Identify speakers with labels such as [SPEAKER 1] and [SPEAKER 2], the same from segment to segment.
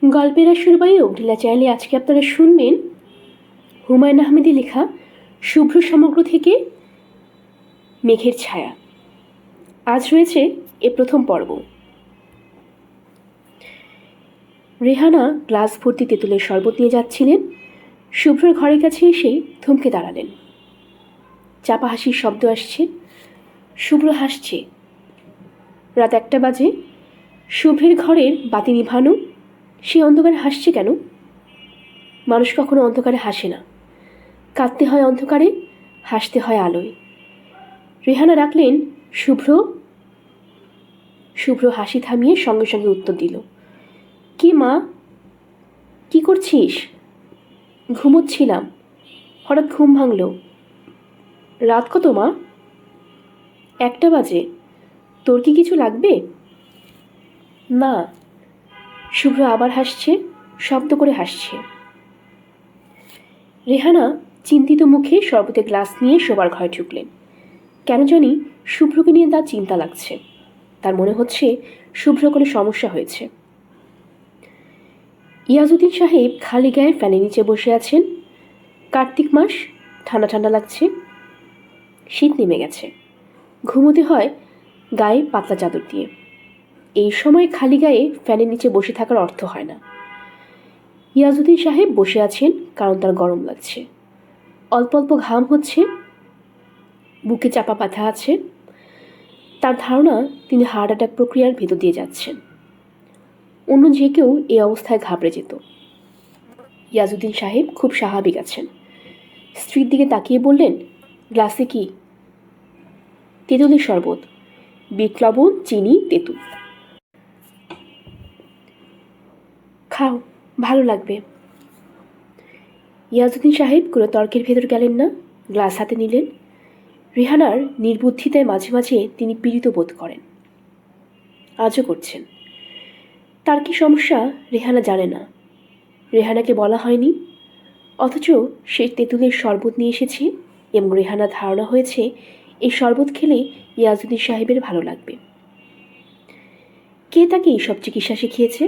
[SPEAKER 1] গল্পের আসর বায়ু ঢিলা চাইলে আজকে আপনারা শুনবেন হুমায়ুন আহমেদের লেখা শুভ্র সমগ্র থেকে মেঘের ছায়া। আজ রয়েছে এ প্রথম পর্ব। রেহানা গ্লাস ভর্তি তেঁতুলের শরবত নিয়ে যাচ্ছিলেন। শুভ্রর ঘরের কাছে এসে থমকে দাঁড়ালেন। চাপা হাসির শব্দ আসছে। শুভ্র হাসছে। রাত 1টা বাজে। শুভ্রের ঘরের বাতি নিভানো। সে অন্ধকারে হাসছে কেন? মানুষ কখনো অন্ধকারে হাসে না। কাঁদতে হয় অন্ধকারে, হাসতে হয় আলোয়। রেহানা রাখলেন শুভ্র। শুভ্র হাসি থামিয়ে সঙ্গে সঙ্গে উত্তর দিল, কি মা, কি করছিস? ঘুমোচ্ছিলাম, হঠাৎ ঘুম ভাঙল। রাত কত মা? 1টা বাজে। তোর কি কিছু লাগবে? না। শুভ্র আবার হাসছে, শব্দ করে হাসছে। রেহানা চিন্তিত মুখে শরবতের গ্লাস নিয়ে শোবার ঘরে ঢুকলেন। কেন জানি শুভ্রকে নিয়ে তার চিন্তা লাগছে। তার মনে হচ্ছে শুভ্র কোনো সমস্যা হয়েছে। ইয়াজউদ্দিন সাহেব খালি গায়ে ফ্যানের নিচে বসে আছেন। কার্তিক মাস, ঠান্ডা ঠান্ডা লাগছে। শীত নেমে গেছে। ঘুমোতে হয় গায়ে পাতলা চাদর দিয়ে। এই সময় খালি গায়ে ফ্যানের নিচে বসে থাকার অর্থ হয় না। ইয়াজউদ্দিন সাহেব বসে আছেন কারণ তার গরম লাগছে। অল্প অল্প ঘাম হচ্ছে, বুকে চাপা ব্যথা আছে। তার ধারণা তিনি হার্ট অ্যাটাক প্রক্রিয়ার ভেতর দিয়ে যাচ্ছেন। অন্য যে কেউ এই অবস্থায় ঘাবড়ে যেত। ইয়াজউদ্দিন সাহেব খুব স্বাভাবিক আছেন। স্ত্রীর দিকে তাকিয়ে বললেন, গ্লাসে কি? তেঁতুলের শরবত, বিট লবণ, চিনি, তেঁতুল। খাও, ভালো লাগবে। ইয়াজউদ্দিন সাহেব কোনো তর্কের ভেতর গেলেন না, গ্লাস হাতে নিলেন। রেহানার নির্বুদ্ধিতায় মাঝে মাঝে তিনি পীড়িত বোধ করেন। আজও করছেন। তার কি সমস্যা রেহানা জানে না। রেহানাকে বলা হয়নি, অথচ সে তেঁতুলের শরবত নিয়ে এসেছে এবং রেহানার ধারণা হয়েছে এই শরবত খেলে ইয়াজউদ্দিন সাহেবের ভালো লাগবে। কে তাকে এইসব চিকিৎসা শিখিয়েছে?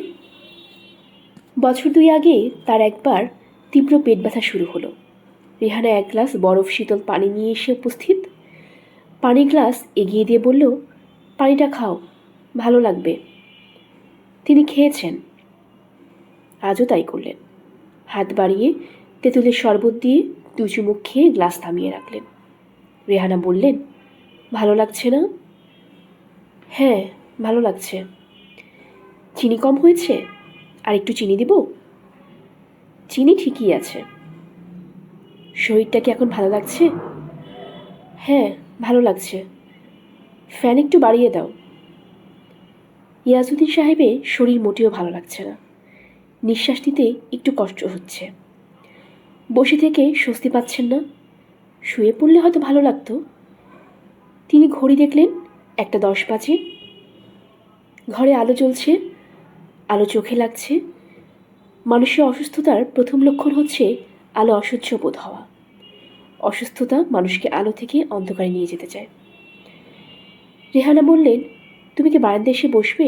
[SPEAKER 1] বছর 2 আগে তার একবার তীব্র পেট ব্যথা শুরু হলো। রেহানা 1 গ্লাস বরফ শীতল পানি নিয়ে এসে উপস্থিত। পানির গ্লাস এগিয়ে দিয়ে বলল, পানিটা খাও, ভালো লাগবে। তিনি খেয়েছেন। আজও তাই করলেন। হাত বাড়িয়ে তেঁতুলের শরবত দিয়ে 2 চুমুক খেয়ে গ্লাস থামিয়ে রাখলেন। রেহানা বললেন, ভালো লাগছে না? হ্যাঁ, ভালো লাগছে। চিনি কম হয়েছে? আর একটু চিনি দেব? চিনি ঠিকই আছে। শরীরটা কি এখন ভালো লাগছে? হ্যাঁ, ভালো লাগছে। ফ্যান একটু বাড়িয়ে দাও। ইয়াজউদ্দিন সাহেবের শরীর মোটেও ভালো লাগছে না। নিঃশ্বাস নিতে একটু কষ্ট হচ্ছে। বসে থেকে স্বস্তি পাচ্ছেন না। শুয়ে পড়লে হয়তো ভালো লাগতো। তিনি ঘড়ি দেখলেন, 1টা 10 বাজে। ঘরে আলো জ্বলছে, আলো চোখে লাগছে। মানুষের অসুস্থতার প্রথম লক্ষণ হচ্ছে আলো অসহ্য বোধ হওয়া। অসুস্থতা মানুষকে আলো থেকে অন্ধকারে নিয়ে যেতে চায়। রেহানা বললেন, তুমি কি বারান্দায় এসে বসবে?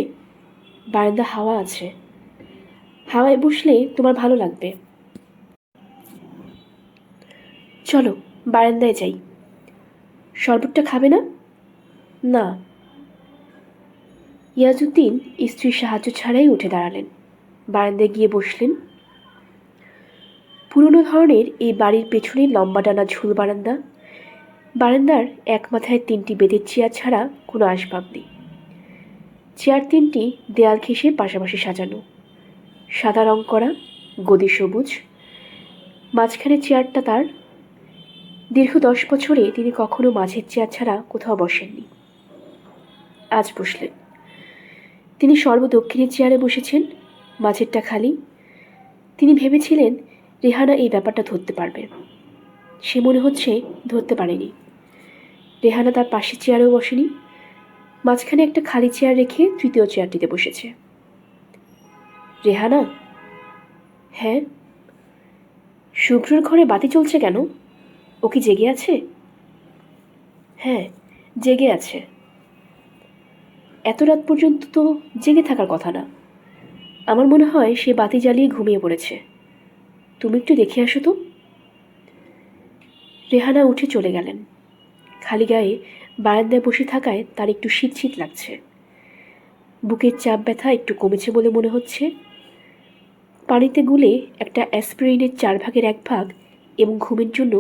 [SPEAKER 1] বারান্দা হাওয়া আছে। হাওয়ায় বসলে তোমার ভালো লাগবে। চলো বারান্দায় যাই। শরবতটা খাবে না? না। ইয়াজউদ্দিন স্ত্রীর সাহায্য ছাড়াই উঠে দাঁড়ালেন। বারান্দায় গিয়ে বসলেন। পুরনো ধরনের এই বাড়ির পেছনে লম্বা টানা ঝুল বারান্দা। বারান্দার এক মাথায় 3টি বেতের চেয়ার ছাড়া কোনো আসবাব নেই। চেয়ার 3টি দেয়াল ঘেঁষে পাশাপাশি সাজানো, সাদা রং করা, গদি সবুজ। মাঝখানে চেয়ারটা তার। দীর্ঘ 10 বছরে তিনি কখনো মাঝের চেয়ার ছাড়া কোথাও বসেননি। আজ বসলেন। তিনি সর্বদক্ষিণের চেয়ারে বসেছেন, মাঝেরটা খালি। তিনি ভেবেছিলেন রেহানা এই ব্যাপারটা ধরতে পারবে। সে মনে হচ্ছে ধরতে পারেনি। রেহানা তার পাশের চেয়ারেও বসেনি। মাঝখানে একটা খালি চেয়ার রেখে 3য় চেয়ারটিতে বসেছে। রেহানা? হ্যাঁ। শুভ্রর ঘরে বাতি চলছে কেন? ও কি জেগে আছে? হ্যাঁ, জেগে আছে। এত রাত পর্যন্ত তো জেগে থাকার কথা না। আমার মনে হয় সে বাতি জ্বালিয়ে ঘুমিয়ে পড়েছে। তুমি একটু দেখে আসো তো। রেহানা উঠে চলে গেলেন। খালি গায়ে বারান্দায় বসে থাকায় তার একটু শীত শীত লাগছে। বুকের চাপ ব্যথা একটু কমেছে বলে মনে হচ্ছে। পানিতে গুলে একটা অ্যাসপিরিনের 1/4 এবং ঘুমের জন্য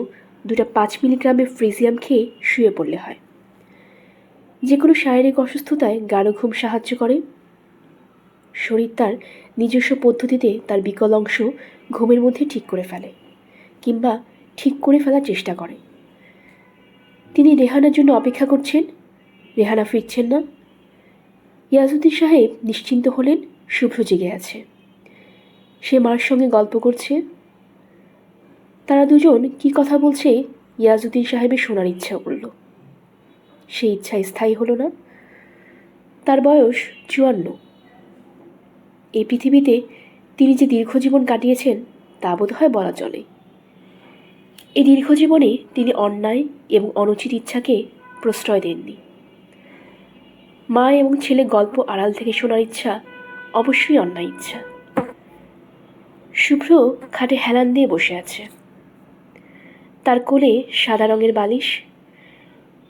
[SPEAKER 1] 2টা 5 মিলিগ্রামের ফ্রিজিয়াম খেয়ে শুয়ে পড়লে হয়। যে কোনো শারীরিক অসুস্থতায় গাঢ় ঘুম সাহায্য করে। শরীর তার নিজস্ব পদ্ধতিতে তার বিকল অংশ ঘুমের মধ্যে ঠিক করে ফেলে, কিংবা ঠিক করে ফেলার চেষ্টা করে। তিনি রেহানার জন্য অপেক্ষা করছেন। রেহানা ফিরছেন না। ইয়াজউদ্দিন সাহেব নিশ্চিন্ত হলেন শুভ্র জেগে আছে। সে মার সঙ্গে গল্প করছে। তারা দুজন কি কথা বলছে ইয়াজউদ্দিন সাহেবের শোনার ইচ্ছা করল। সেই ইচ্ছা স্থায়ী হলো না। তার বয়স 54। এই পৃথিবীতে তিনি যে দীর্ঘজীবন কাটিয়েছেন তা বোধহয় বলা চলে। এই দীর্ঘজীবনে তিনি অন্যায় এবং অনুচিত ইচ্ছাকে প্রশ্রয় দেননি। মা এবং ছেলে গল্প আড়াল থেকে শোনার ইচ্ছা অবশ্যই অন্যায় ইচ্ছা। শুভ্র খাটে হেলান দিয়ে বসে আছে। তার কোলে সাদা রঙের বালিশ।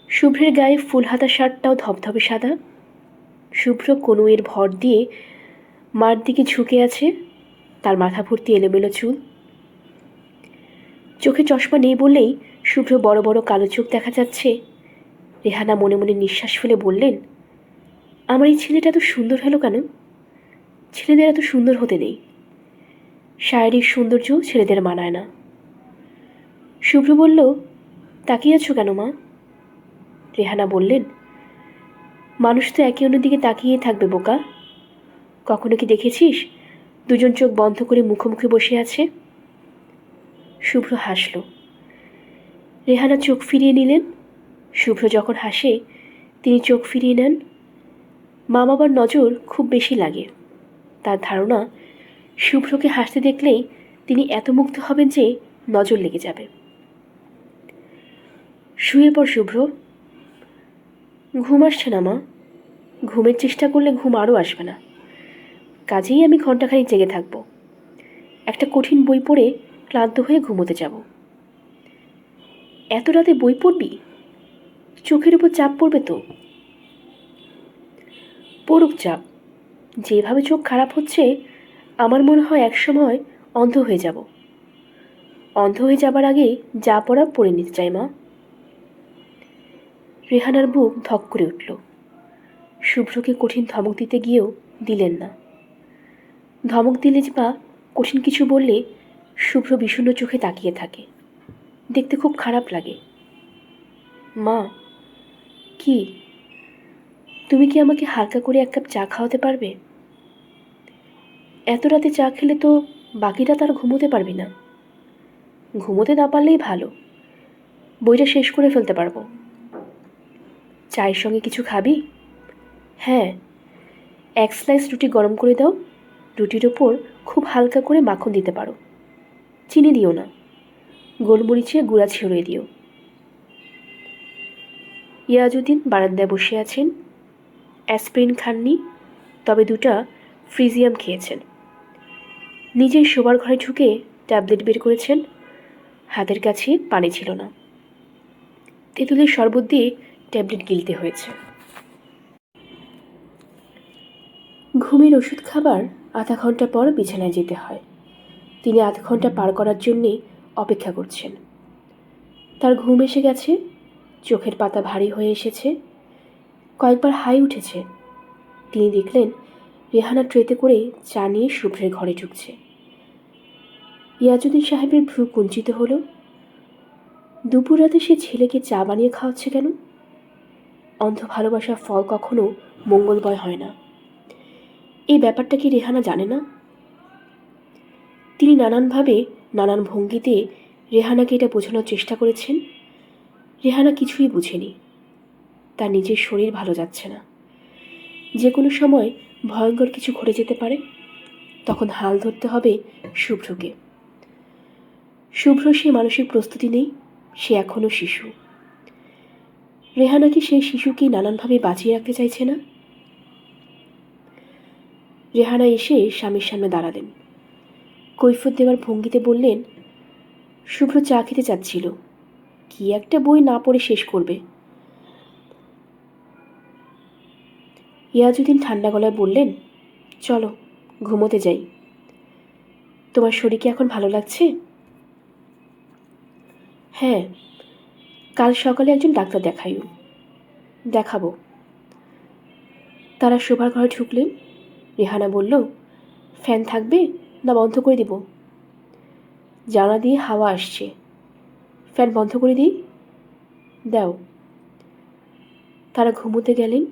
[SPEAKER 1] শুভ্রের গায়ে ফুলহাতা শার্টটাও ধবধবে সাদা। শুভ্র কনুইয়ের ভর দিয়ে মার দিকে ঝুঁকে আছে। তার মাথা ভর্তি এলোমেলো চুল। চোখে চশমা নেই বললেই শুভ্র বড় বড় কালো চোখ দেখা যাচ্ছে। রেহানা মনে মনে নিঃশ্বাস ফেলে বললেন, আমার এই ছেলেটা এত সুন্দর হলো কেন? ছেলেদের এত সুন্দর হতে নেই। শারীরিক সৌন্দর্য ছেলেদের মানায় না। শুভ্র বলল, তাকিয়ে আছো কেন মা? রেহানা বললেন, মানুষ তো একে অন্যদিকে তাকিয়ে থাকবে বোকা। কখনো কি দেখেছিস দুজন চোখ বন্ধ করে মুখোমুখি বসে আছে? শুভ্র হাসল। রেহানা চোখ ফিরিয়ে নিলেন। শুভ্র যখন হাসে তিনি চোখ ফিরিয়ে নেন। মা বাবার নজর খুব বেশি লাগে। তার ধারণা শুভ্রকে হাসতে দেখলেই তিনি এত মুগ্ধ হবেন যে নজর লেগে যাবে। শুয়ে পড় শুভ্র। ঘুম আসছে না মা। ঘুমের চেষ্টা করলে ঘুম আরও আসবে না। কাজেই আমি ঘণ্টাখানিক জেগে থাকব। একটা কঠিন বই পড়ে ক্লান্ত হয়ে ঘুমোতে যাব। এত রাতে বই পড়বি? চোখের উপর চাপ পড়বে তো। পড়ুক চাপ। যেভাবে চোখ খারাপ হচ্ছে আমার মনে হয় একসময় অন্ধ হয়ে যাব। অন্ধ হয়ে যাবার আগে যা পড়া পড়ে নিতে চাই মা। রেহানার বুক ধক করে উঠল। শুভ্রকে কঠিন ধমক দিতে গিয়েও দিলেন না। ধমক দিলে বা কঠিন কিছু বললে শুভ্র বিষণ্ণ চোখে তাকিয়ে থাকে। দেখতে খুব খারাপ লাগে। মা, কি? তুমি কি আমাকে হালকা করে 1 কাপ চা খাওয়াতে পারবে? এত রাতে চা খেলে তো বাকি রাত আর ঘুমোতে পারবি না। ঘুমোতে না পারলেই ভালো। বইটা শেষ করে ফেলতে পারবো। চায়ের সঙ্গে কিছু খাবি? হ্যাঁ, 1 স্লাইস রুটি গরম করে দাও। রুটির ওপর খুব হালকা করে মাখন দিতে পারো। চিনি দিও না। গোলমরিচে গুঁড়া ছড়িয়ে দিও। ইয়াজউদ্দিন বারান্দায় বসে আছেন। অ্যাসপিরিন খাননি, তবে 2টা ফ্রিজিয়াম খেয়েছেন। নিজের শোবার ঘরে ঢুকে ট্যাবলেট বের করেছেন। হাতের কাছে পানি ছিল না। তেঁতুলের শরবত দিয়ে ট্যাবলেট গিলতে হয়েছে। ঘুমের ওষুধ খাবার আধা ঘন্টা পর বিছানায় যেতে হয়। তিনি আধ ঘন্টা পার করার জন্যে অপেক্ষা করছেন। তার ঘুম এসে গেছে। চোখের পাতা ভারী হয়ে এসেছে। কয়েকবার হাই উঠেছে। তিনি দেখলেন রেহানা ট্রেতে করে চা নিয়ে শুভ্রের ঘরে ঢুকছে। ইয়াজউদ্দিন সাহেবের ভ্রু কুঞ্চিত হলো। দুপুর রাতে সে ছেলেকে চা বানিয়ে খাওয়াচ্ছে কেন? অন্ধ ভালোবাসার ফল কখনো মঙ্গলময় হয় না। এই ব্যাপারটা কি রেহানা জানে না? তিনি নানানভাবে নানান ভঙ্গিতে রেহানাকে এটা বোঝানোর চেষ্টা করেছেন। রেহানা কিছুই বুঝেনি। তার নিজের শরীর ভালো যাচ্ছে না। যে কোনো সময় ভয়ঙ্কর কিছু ঘটে যেতে পারে। তখন হাল ধরতে হবে শুভ্রকে। শুভ্র সে মানসিক প্রস্তুতি নেই। সে এখনও শিশু। রেহানা কি সেই শিশুকে নানানভাবে বাঁচিয়ে রাখতে চাইছে না? রেহানা এসে স্বামীর সামনে দাঁড়ালেন। কৈফিয়ত দেওয়ার ভঙ্গিতে বললেন, শুভ্র চা খেতে চাচ্ছিল, কি একটা বই না পড়ে শেষ করবে। ইয়াজউদ্দিন ঠান্ডা গলায় বললেন, চলো ঘুমোতে যাই। তোমার শরীর কি এখন ভালো লাগছে? হ্যাঁ, কাল সকালে একজন ডাক্তার দেখাইও। দেখাবো। তারা শোবার ঘরে ঢুকলেন। রেহানা বলল, ফ্যান থাকবে না বন্ধ করে দেব? জানলা দিয়ে হাওয়া আসছে, ফ্যান বন্ধ করে দিই? দাও। তারা ঘুমোতে গেলেন।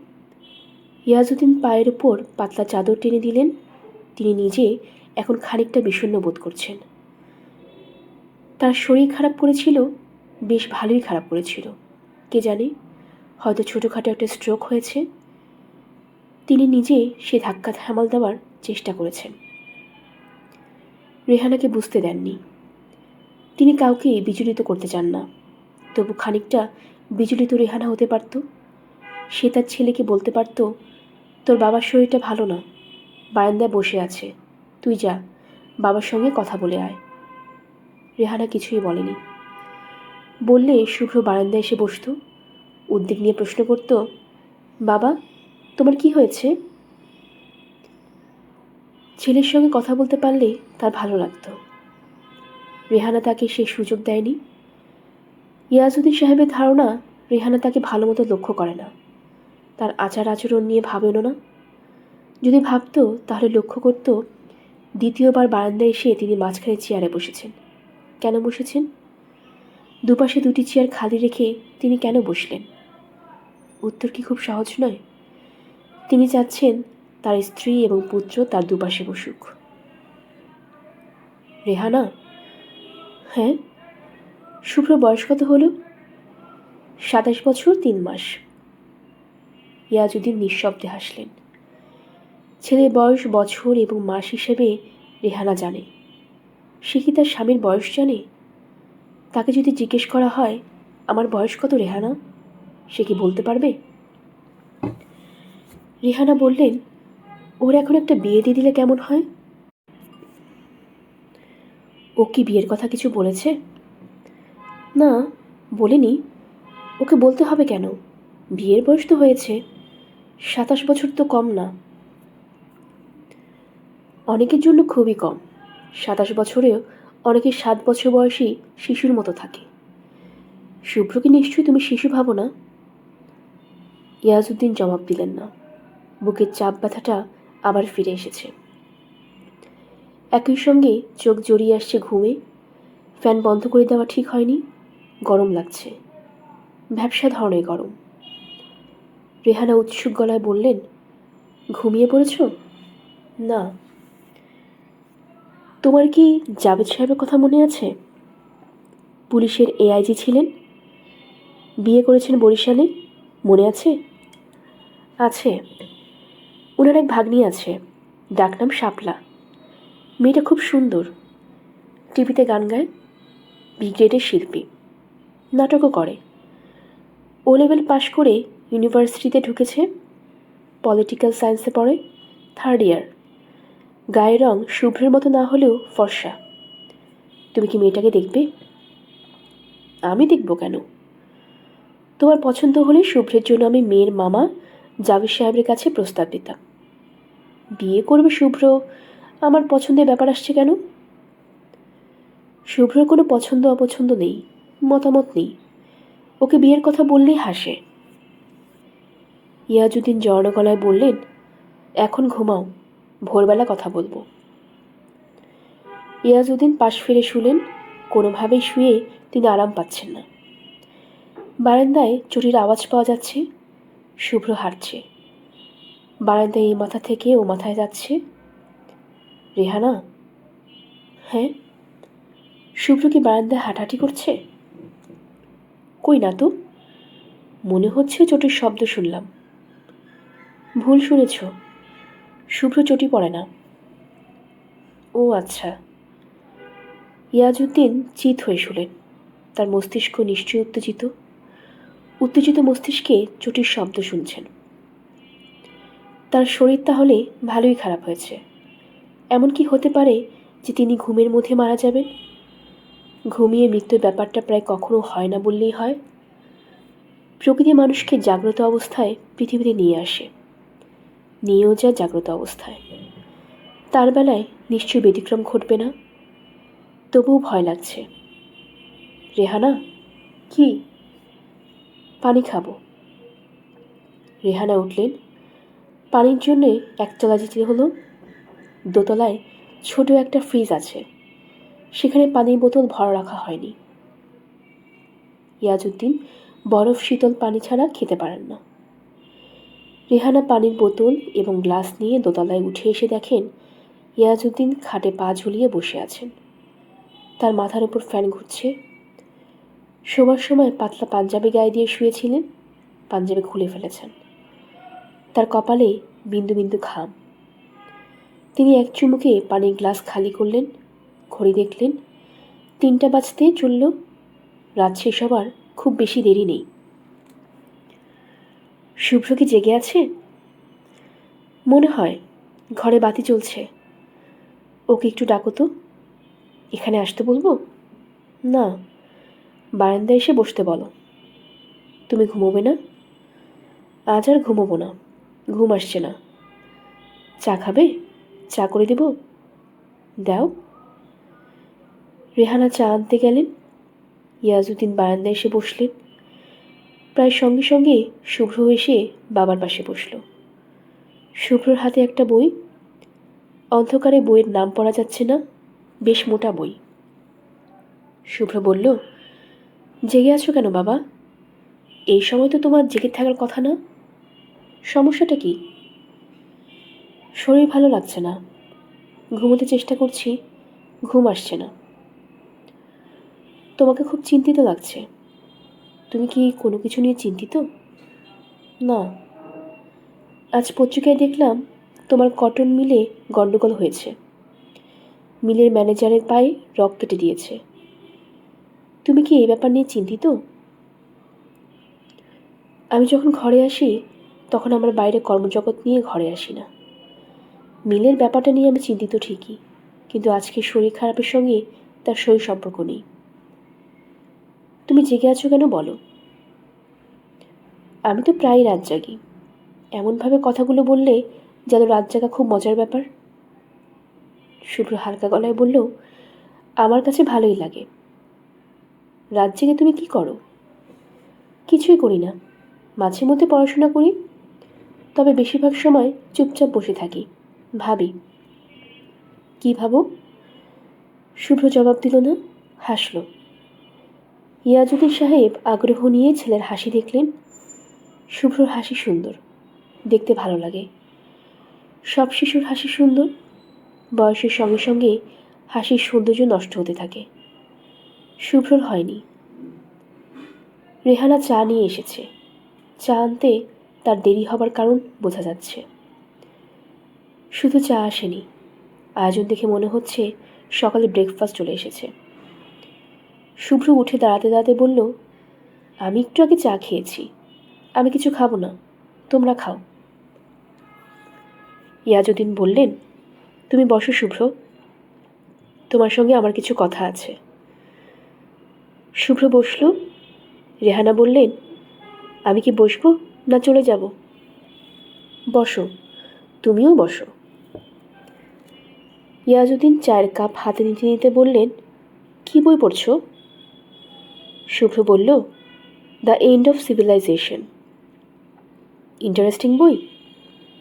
[SPEAKER 1] ইয়াজউদ্দিন পায়ের উপর পাতলা চাদর টেনে দিলেন। তিনি নিজে এখন খানিকটা বিষণ্ণ বোধ করছেন। তার শরীর খারাপ করেছিল, বেশ ভালোই খারাপ করেছিল। কে জানে, হয়তো ছোটোখাটো একটা স্ট্রোক হয়েছে। তিনি নিজে সে ধাক্কা সামাল দেওয়ার চেষ্টা করেছেন। রেহানাকে বুঝতে দেননি। তিনি কাউকে বিচলিত করতে চান না, তবু খানিকটা বিচলিত রেহানা হতে পারত। সে তার ছেলেকে বলতে পারত, তোর বাবার শরীরটা ভালো না, বারান্দায় বসে আছে, তুই যা বাবার সঙ্গে কথা বলে আয়। রেহানা কিছুই বলেনি। বললে শুভ্র বারান্দায় এসে বসত, উদ্বেগ নিয়ে প্রশ্ন করত, বাবা তোমার কি হয়েছে? ছেলের সঙ্গে কথা বলতে পারলে তার ভালো লাগতো। রেহানা তাকে সে সুযোগ দেয়নি। ইয়াজউদ্দিন সাহেবের ধারণা, রেহানা তাকে ভালো মতো লক্ষ্য করে না, তার আচার আচরণ নিয়ে ভাবেন না। যদি ভাবত তাহলে লক্ষ্য করত দ্বিতীয়বার বারান্দায় এসে তিনি মাঝখানে চেয়ারে বসেছেন। কেন বসেছেন? দুপাশে দুটি চেয়ার খালি রেখে তিনি কেন বসলেন? উত্তর কি খুব সহজ নয়? তিনি চাচ্ছেন তার স্ত্রী এবং পুত্র তার দুপাশে বসুক। রেহানা? হ্যাঁ। শুভ্র বয়স কত হলো? 27 বছর 3 মাস। ইয়াজউদ্দিন নিঃশব্দে হাসলেন। ছেলের বয়স বছর এবং মাস হিসেবে রেহানা জানে। সে কি তার স্বামীর বয়স জানে? তাকে যদি জিজ্ঞেস করা হয়, আমার বয়স কত রেহানা, সে কি বলতে পারবে? রেহানা বললেন, ওর এখন একটা বিয়ে দিয়ে দিলে কেমন হয়? ও কি বিয়ের কথা কিছু বলেছে? না, বলেনি। ওকে বলতে হবে কেন? বিয়ের বয়স তো হয়েছে, 27 বছর তো কম না। অনেকের জন্য খুবই কম। 27 বছরেও অনেকে 7 বছর বয়সী শিশুর মতো থাকে। শুভ্রকে নিশ্চয়ই তুমি শিশু ভাবো না? ইয়াজউদ্দিন জবাব দিলেন না। বুকের চাপ ব্যথাটা আবার ফিরে এসেছে। একই সঙ্গে চোখ জড়িয়ে আসছে ঘুমে। ফ্যান বন্ধ করে দেওয়া ঠিক হয়নি, গরম লাগছে, ভ্যাপসা ধরনের গরম। রেহানা উৎসুক গলায় বললেন, ঘুমিয়ে পড়েছ? না। তোমার কি জাভেদ সাহেবের কথা মনে আছে? পুলিশের এআইজি ছিলেন, বিয়ে করেছেন বরিশালে, মনে আছে? আছে। ওনার এক ভাগ্নি আছে, ডাকনাম শাপলা। মেয়েটা খুব সুন্দর, টিভিতে গান গায়, বি গ্রেডের শিল্পী, নাটকও করে। ও লেভেল পাশ করে ইউনিভার্সিটিতে ঢুকেছে, পলিটিক্যাল সায়েন্সে পড়ে, 3rd ইয়ার। গায়ের রং শুভ্রের মতো না হলেও ফর্সা। তুমি কি মেয়েটাকে দেখবে? আমি দেখব কেন? তোমার পছন্দ হলে শুভ্রের জন্য আমি মেয়ের মামা জাভেদ সাহেবের কাছে প্রস্তাব দিতাম। বিয়ে করবে শুভ্র, আমার পছন্দের ব্যাপার আসছে কেন? শুভ্রর কোনো পছন্দ অপছন্দ নেই, মতামত নেই। ওকে বিয়ের কথা বললেই হাসে। ইয়াজউদ্দিন জড়ানো গলায় বললেন, এখন ঘুমাও, ভোরবেলা কথা বলবো। ইয়াজউদ্দিন পাশ ফিরে শুলেন। কোনোভাবেই শুয়ে তিনি আরাম পাচ্ছেন না। বারান্দায় চটির আওয়াজ পাওয়া যাচ্ছে। শুভ্র হাঁটছে। বারান্দায় এই মাথা থেকে ও মাথায় যাচ্ছে। রেহানা? হ্যাঁ। শুভ্র কি বারান্দায় হাঁটাহাঁটি করছে? কই না তো, মনে হচ্ছে চটির শব্দ শুনলাম। ভুল শুনেছ, শুভ্র চটি পড়ে না। ও আচ্ছা। ইয়াজউদ্দিন চিত হয়ে শুলেন। তার মস্তিষ্ক নিশ্চয়ই উত্তেজিত। উত্তেজিত মস্তিষ্কে চটির শব্দ শুনছেন। তার শরীর তাহলে ভালোই খারাপ হয়েছে। এমন কি হতে পারে যে তিনি ঘুমের মধ্যে মারা যাবেন? ঘুমিয়ে মৃত্যুর ব্যাপারটা প্রায় কখনো হয় না বললেই হয়। প্রকৃতি মানুষকে জাগ্রত অবস্থায় পৃথিবীতে নিয়ে আসে, নিয়েও যায় জাগ্রত অবস্থায়। তার বেলায় নিশ্চয়ই ব্যতিক্রম ঘটবে না। তবুও ভয় লাগছে। রেহানা, কি? পানি খাবো। রেহানা উঠলেন। পানির জন্যে একতলা যেতে হলো। দোতলায় ছোট একটা ফ্রিজ আছে, সেখানে পানির বোতল ভরা রাখা হয়নি। ইয়াজউদ্দিন বরফ শীতল পানি ছাড়া খেতে পারেন না। রেহানা পানির বোতল এবং গ্লাস নিয়ে দোতলায় উঠে এসে দেখেন ইয়াজউদ্দিন খাটে পা ঝুলিয়ে বসে আছেন। তার মাথার উপর ফ্যান ঘুরছে। শোবার সময় পাতলা পাঞ্জাবি গায়ে দিয়ে শুয়েছিলেন, পাঞ্জাবি খুলে ফেলেছেন। তার কপালে বিন্দু বিন্দু ঘাম। তিনি এক চুমুকে পানির গ্লাস খালি করলেন। ঘড়ি দেখলেন, 3টা বাজতে চলল। রাত শেষ হবার খুব বেশি দেরি নেই। শুভ্র কি জেগে আছে? মনে হয়। ঘরে বাতি জ্বলছে। ওকে একটু ডাকো তো। এখানে আসতে বলবো? না, বারান্দায় এসে বসতে বলো। তুমি ঘুমোবে না? আজ আর ঘুমোবো না, ঘুম আসছে না। চা খাবে? চা করে দেব? দাও। রেহানা চা আনতে গেলেন। ইয়াজউদ্দিন বারান্দায় এসে বসলেন। প্রায় সঙ্গে সঙ্গে শুভ্র এসে বাবার পাশে বসল। শুভ্রর হাতে একটা বই। অন্ধকারে বইয়ের নাম পড়া যাচ্ছে না, বেশ মোটা বই। শুভ্র বলল, জেগে আছো কেন বাবা? এই সময় তো তোমার জেগে থাকার কথা না। সমস্যাটা কি? শরীর ভালো লাগছে না, ঘুমোতে চেষ্টা করছি, ঘুম আসছে না। তোমাকে খুব চিন্তিত লাগছে। তুমি কি কোনো কিছু নিয়ে চিন্তিত? না। আজ পত্রিকায় দেখলাম তোমার কটন মিলে গন্ডগোল হয়েছে। মিলের ম্যানেজারের পায়ে রক কেটে দিয়েছে। তুমি কি এই ব্যাপার নিয়ে চিন্তিত? আমি যখন ঘরে আসি তখন আমার বাইরে কর্মজগৎ নিয়ে ঘরে আসি না। মিলের ব্যাপারটা নিয়ে আমি চিন্তিত ঠিকই, কিন্তু আজকে শরীর খারাপের সঙ্গে তার শরীর সম্পর্ক নেই। তুমি জেগে আছো কেন বলো? আমি তো প্রায়ই রাত জাগি। এমনভাবে কথাগুলো বললে যেন রাত জাগা খুব মজার ব্যাপার। শুভ্র হালকা গলায় বলল, আমার কাছে ভালোই লাগে। রাত জেগে তুমি কি করো? কিছুই করি না, মাঝে মধ্যে পড়াশোনা করি। তবে বেশিরভাগ সময় চুপচাপ বসে থাকি, ভাবি। কি ভাবো? শুভ্র জবাব দিল না, হাসল। ইয়াজউদ্দিন সাহেব আগ্রহ নিয়ে ছেলের হাসি দেখলেন। শুভ্রর হাসি সুন্দর, দেখতে ভালো লাগে। সব শিশুর হাসি সুন্দর। বয়সের সঙ্গে সঙ্গে হাসির সৌন্দর্য নষ্ট হতে থাকে। শুভ্রর হয়নি। রেহানা চা নিয়ে এসেছে। চা আনতে তার দেরি হবার কারণ বোঝা যাচ্ছে। শুধু চা আসেনি, আয়োজন দেখে মনে হচ্ছে সকালে ব্রেকফাস্ট চলে এসেছে। শুভ্র উঠে দাঁড়াতে দাঁড়াতে বলল, আমি একটু আগে চা খেয়েছি, আমি কিছু খাবো না, তোমরা খাও। ইয়াজউদ্দিন বললেন, তুমি বসো শুভ্র, তোমার সঙ্গে আমার কিছু কথা আছে। শুভ্র বসল। রেহানা বললেন, আমি কি বসবো না চলে যাব? বসো, তুমিও বসো। ইয়াজউদ্দিন চায়ের কাপ হাতে নিতে নিতে বললেন, কি বই পড়ছ? শুভ্র বলল, the end of civilization. Interesting বই?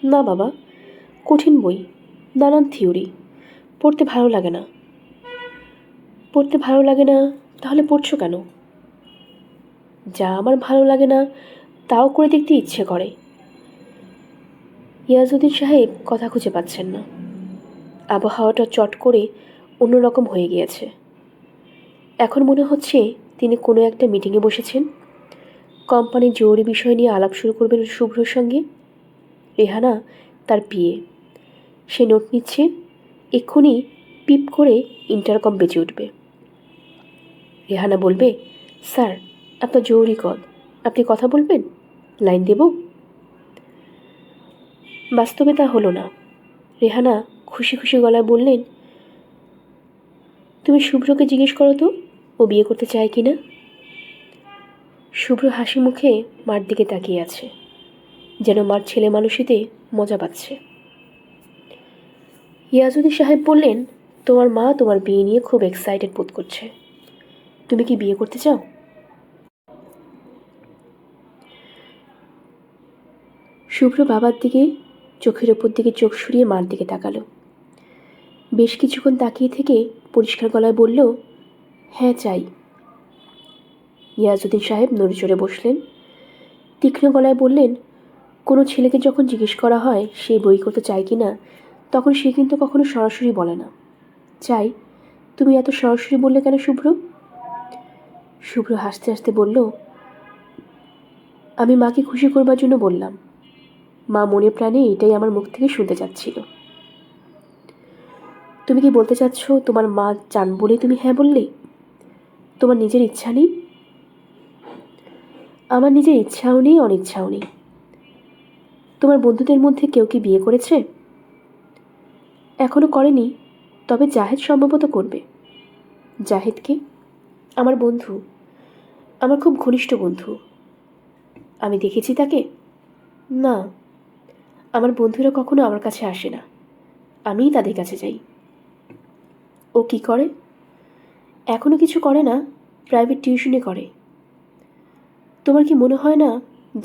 [SPEAKER 1] না বাবা, কঠিন বই, নানান থিওরি, পড়তে ভালো লাগে না। পড়তে ভালো লাগে না তাহলে পড়ছো কেন? যা আমার ভালো লাগে না তাও করে দেখতে ইচ্ছে করে। ইয়াজউদ্দিন সাহেব কথা খুঁজে পাচ্ছেন না। আবহাওয়াটা চট করে অন্যরকম হয়ে গিয়েছে। এখন মনে হচ্ছে তিনি কোনো একটা মিটিংয়ে বসেছেন। কোম্পানির জরুরি বিষয় নিয়ে আলাপ শুরু করবেন শুভ্রর সঙ্গে। রেহানা তার পিএ, সে নোট নিচ্ছে। এক্ষুনি পিপ করে ইন্টারকম বেজে উঠবে। রেহানা বলবে, স্যার, আপনার জরুরি কল, আপনি কথা বলবেন? লাইন দেব? বাস্তবে তা হলো না। রেহানা খুশি খুশি গলায় বললেন, তুমি শুভ্রকে জিজ্ঞেস করো তো ও বিয়ে করতে চায় কি না। শুভ্র হাসি মুখে মার দিকে তাকিয়ে আছে, যেন মার ছেলে মানুষিতে মজা পাচ্ছে। ইয়াজুদ্দিন সাহেব বললেন, তোমার মা তোমার বিয়ে নিয়ে খুব এক্সাইটেড বোধ করছে। তুমি কি বিয়ে করতে চাও? শুভ্র বাবার দিকে চোখের ওপর দিকে চোখ সরিয়ে মার দিকে তাকালো। বেশ কিছুক্ষণ তাকিয়ে থেকে পরিষ্কার গলায় বলল, হ্যাঁ চাই। ইয়াজুদ্দিন সাহেব নড়ে চড়ে বসলেন। তীক্ষ্ণ গলায় বললেন, কোনো ছেলেকে যখন জিজ্ঞেস করা হয় সে বই করতে চায় কি না, তখন সে কিন্তু কখনো সরাসরি বলে না চাই। তুমি এত সরাসরি বললে কেন শুভ্র? শুভ্র হাসতে হাসতে বলল, আমি মাকে খুশি করবার জন্য বললাম। মা মনে প্রাণে এটাই আমার মুখ থেকে শুনতে চাচ্ছিল। তুমি কি বলতে চাচ্ছ তোমার মা চান বলেই তুমি হ্যাঁ বললে? তোমার নিজের ইচ্ছা নেই? আমার নিজের ইচ্ছাও নেই, অনিচ্ছাও নেই। তোমার বন্ধুদের মধ্যে কেউ কি বিয়ে করেছে? এখনো করেনি, তবে জাহেদ সম্ভবত করবে। জাহেদকে? আমার বন্ধু, আমার খুব ঘনিষ্ঠ বন্ধু। আমি দেখেছি তাকে? না, আমার বন্ধুরা কখনো আমার কাছে আসে না, আমিই তাদের কাছে যাই। ও কি করে? এখনো কিছু করে না, প্রাইভেট টিউশনে করে। তোমার কি মনে হয় না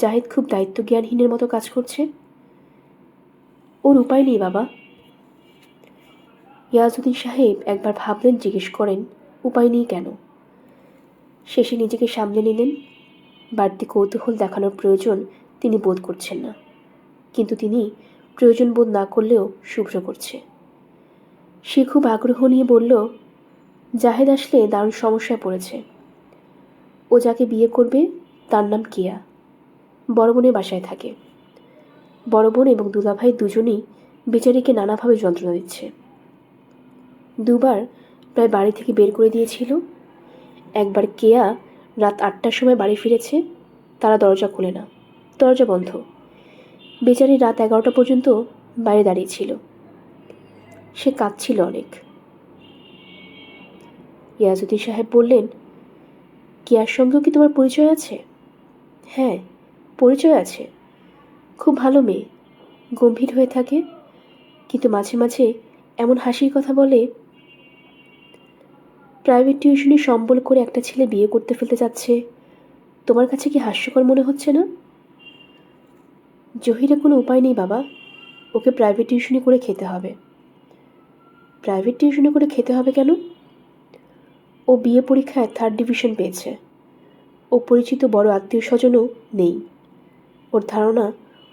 [SPEAKER 1] জাহিদ খুব দায়িত্বজ্ঞানহীনের মতো কাজ করছে? ওর উপায় নেই বাবা। ইয়াজউদ্দিন সাহেব একবার ভাবলেন, জিজ্ঞেস করেন, উপায় নেই কেন? শেষে নিজেকে সামলে নিলেন। বাড়তি কৌতূহল দেখানোর প্রয়োজন তিনি বোধ করছেন না, কিন্তু তিনি প্রয়োজন বোধ না করলেও শুভ্র করছে। সে খুব আগ্রহ নিয়ে বলল, জাহেদ আসলে দারুণ সমস্যায় পড়েছে। ও যাকে বিয়ে করবে তার নাম কেয়া, বড় বোনের বাসায় থাকে। বড় বোন এবং দুলাভাই দুজনেই বেচারিকে নানাভাবে যন্ত্রণা দিচ্ছে। দুবার প্রায় বাড়ি থেকে বের করে দিয়েছিল। একবার কেয়া রাত 8টার সময় বাড়ি ফিরেছে, তারা দরজা খোলে না, দরজা বন্ধ। বেচারি রাত 11টা পর্যন্ত বাইরে দাঁড়িয়েছিল। সে কাঁদছিল অনেক। ইয়াজউদ্দিন সাহেব বললেন, কেয়ার সঙ্গেও কি তোমার পরিচয় আছে? হ্যাঁ, পরিচয় আছে। খুব ভালো মেয়ে, গম্ভীর হয়ে থাকে, কিন্তু মাঝে মাঝে এমন হাসির কথা বলে। প্রাইভেট টিউশনি সম্বল করে একটা ছেলে বিয়ে করতে ফেলতে যাচ্ছে, তোমার কাছে কি হাস্যকর মনে হচ্ছে না? জহিরের কোনো উপায় নেই বাবা, ওকে প্রাইভেট টিউশনি করে খেতে হবে। প্রাইভেট টিউশনি করে খেতে হবে কেন? ও বিয়ে পরীক্ষায় 3rd ডিভিশন পেয়েছে। ও পরিচিত বড় আত্মীয় স্বজনও নেই। ওর ধারণা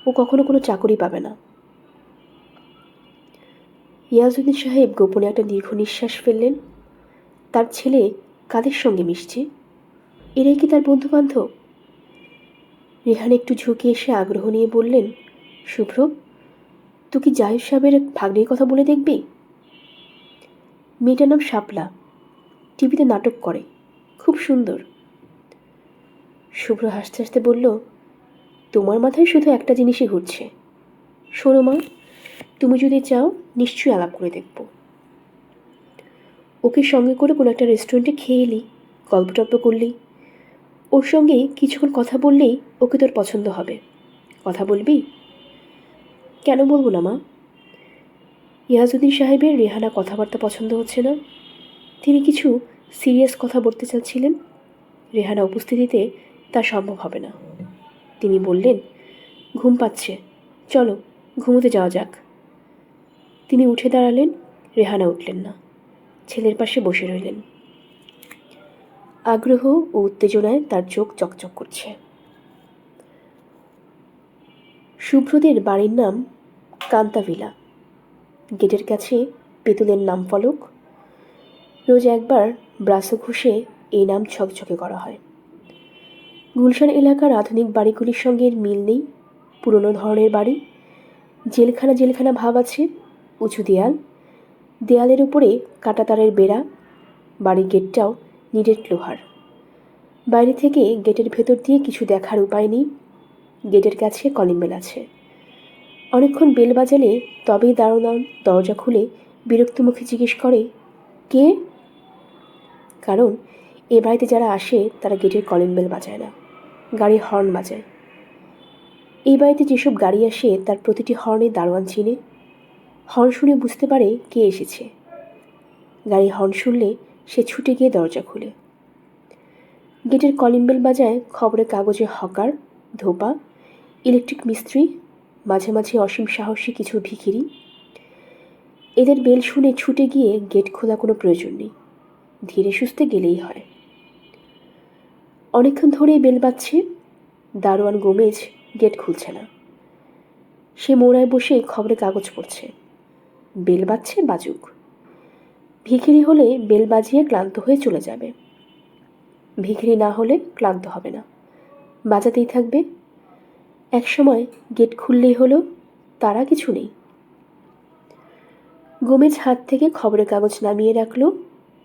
[SPEAKER 1] ও কখনো কোনো চাকরি পাবে না। ইয়াজউদ্দিন সাহেব গোপনে একটা দীর্ঘ নিঃশ্বাস ফেললেন। তার ছেলে কাদের সঙ্গে মিশছে? এরাই কি তার বন্ধু বান্ধব? রেহান একটু ঝুঁকে এসে আগ্রহ নিয়ে বললেন, শুভ্র, তুই কি জাহিদ সাহেবের ভাগ্নের কথা বলে দেখবি? মেয়েটার নাম শাপলা, টিভিতে নাটক করে, খুব সুন্দর। শুভ্র হাসতে হাসতে বলল, তোমার মাথায় শুধু একটা জিনিসই ঘুরছে। শোনো মা, তুমি যদি চাও নিশ্চয়ই আলাপ করে দেখব। ওকে সঙ্গে করে কোনো একটা রেস্টুরেন্টে খেয়ে এলি, গল্প টল্প করলি, ওর সঙ্গে কিছুক্ষণ কথা বললেই ওকে তোর পছন্দ হবে। কথা বলবি? কেন বলবো না মা? ইয়াজউদ্দিন সাহেবের রেহানা কথাবার্তা পছন্দ হচ্ছে না। তিনি কিছু সিরিয়াস কথা বলতে চাচ্ছিলেন। রেহানা উপস্থিতিতে তা সম্ভব হবে না। তিনি বললেন, ঘুম পাচ্ছে, চলো ঘুমোতে যাওয়া যাক। তিনি উঠে দাঁড়ালেন। রেহানা উঠলেন না, ছেলের পাশে বসে রইলেন। আগ্রহ ও উত্তেজনায় তার চোখ চকচক করছে। শুভ্রদের বাড়ির নাম কান্তাভিলা। গেটের কাছে পেতুলের নাম ফলক। রোজ একবার ব্রাসো ঘষে এই নাম ছকছকে করা হয়। গুলশান এলাকার আধুনিক বাড়িগুলির সঙ্গে এর মিল নেই। পুরনো ধরনের বাড়ি, জেলখানা জেলখানা ভাব আছে। উঁচু দেয়াল, দেয়ালের উপরে কাঁটাতারের বেড়া। বাড়ির গেটটাও নিরেট লোহার। বাইরে থেকে গেটের ভেতর দিয়ে কিছু দেখার উপায় নেই। গেটের কাছে কলিং বেল আছে। অনেকক্ষণ বেল বাজালে তবেই দারোয়ান দরজা খুলে বিরক্ত মুখে জিজ্ঞেস করে, কে? কারণ এ বাড়িতে যারা আসে তারা গেটের কলিং বেল বাজায় না, গাড়ির হর্ন বাজায়। এই বাড়িতে যেসব গাড়ি আসে তার প্রতিটি হর্নে দারোয়ান চিনে। হর্ন শুনে বুঝতে পারে কে এসেছে। গাড়ির হর্ন শুনলে সে ছুটে গিয়ে দরজা খুলে। গেটের কলিং বেল বাজায় খবরের কাগজে হকার, ধোপা, ইলেকট্রিক মিস্ত্রি, মাঝে মাঝে অসীম সাহসী কিছু ভিখিরি। এদের বেল শুনে ছুটে গিয়ে গেট খোলা কোনো প্রয়োজন নেই, ধীরে সুস্থে গেলেই হয়। অনেকক্ষণ ধরেই বেল বাজছে, দারোয়ান গোমেজ গেট খুলছে না। সে মোড়ায় বসে খবরের কাগজ পড়ছে। বেল বাজছে, বাজুক। ভিখিরি হলে বেল বাজিয়ে ক্লান্ত হয়ে চলে যাবে, ভিখিরি না হলে ক্লান্ত হবে না, বাজাতেই থাকবে। একসময় গেট খুললেই হলো, তারা কিছু নেই। গোমেজ হাত থেকে খবরের কাগজ নামিয়ে রাখলো,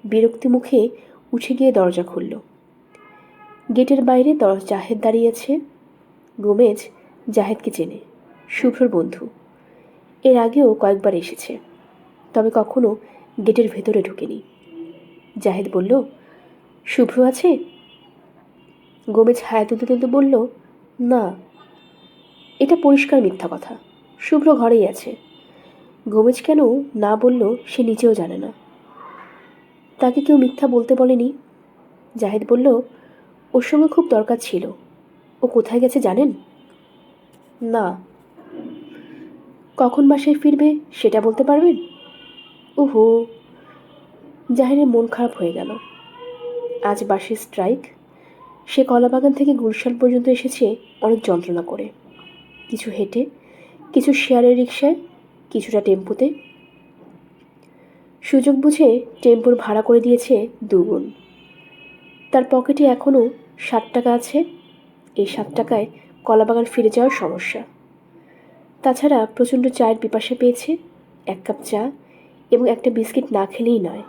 [SPEAKER 1] বিরক্তি মুখে উঠে গিয়ে দরজা খুলল। গেটের বাইরে জাহেদ দাঁড়িয়েছে। গোমেজ জাহেদকে চেনে, শুভ্রর বন্ধু। এর আগেও কয়েকবার এসেছে, তবে কখনো গেটের ভেতরে ঢুকেনি। জাহেদ বলল, শুভ্র আছে? গোমেজ হায় তুলতে তুলতে বলল, না। এটা পরিষ্কার মিথ্যা কথা, শুভ্র ঘরেই আছে। গোমেজ কেন না বলল সে নিজেও জানে না। তাকে কেউ মিথ্যা বলতে বলেনি। জাহেদ বলল, ওর সঙ্গে খুব দরকার ছিল। ও কোথায় গেছে জানেন? না। কখন বাসায় ফিরবে সেটা বলতে পারবেন? ওহো। জাহেদের মন খারাপ হয়ে গেল। আজ বাসে স্ট্রাইক। সে কলাবাগান থেকে গুলশান পর্যন্ত এসেছে অনেক যন্ত্রণা করে, কিছু হেঁটে, কিছু শেয়ারের রিক্সায়, কিছুটা টেম্পুতে। সুযোগ বুঝে টেম্পুর ভাড়া করে দিয়েছে 2 গুণ। তার পকেটে এখনও 7 টাকা আছে। এই 7 টাকায় কলাবাগান ফিরে যাওয়ার সমস্যা। তাছাড়া প্রচণ্ড চায়ের পিপাসা পেয়েছে, 1 কাপ চা এবং একটা বিস্কিট না খেলেই নয়।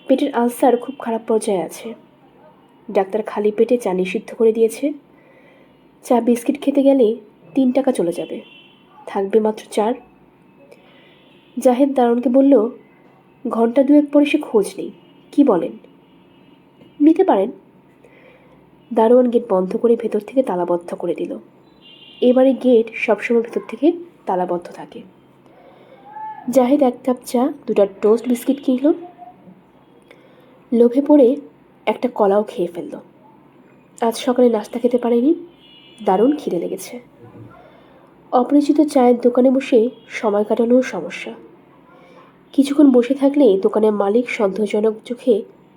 [SPEAKER 1] পেটের আলসার খুব খারাপ পর্যায়ে আছে। ডাক্তার খালি পেটে চা নিষিদ্ধ করে দিয়েছে। চা বিস্কিট খেতে গেলে 3 টাকা চলে যাবে, থাকবে মাত্র 4। জাহেদ দারোয়ানকে বলল, ঘন্টা 2 পরে সে খোঁজ নেই, কি বলেন? নিতে পারেন। দারোয়ান গেট বন্ধ করে ভেতর থেকে তালাবদ্ধ করে দিল। এবারে গেট সবসময় ভেতর থেকে তালাবদ্ধ থাকে। জাহেদ 1 কাপ চা, 2টা টোস্ট বিস্কিট কিনল। লোভে পড়ে একটা কলাও খেয়ে ফেলল। আজ সকালে নাস্তা খেতে পারেনি, দারুণ খিদে লেগেছে। অপরিচিত চায়ের দোকানে বসে সময় কাটানোর সমস্যা। কিছুক্ষণ বসে থাকলে দোকানের মালিক সন্দেহজনক চোখে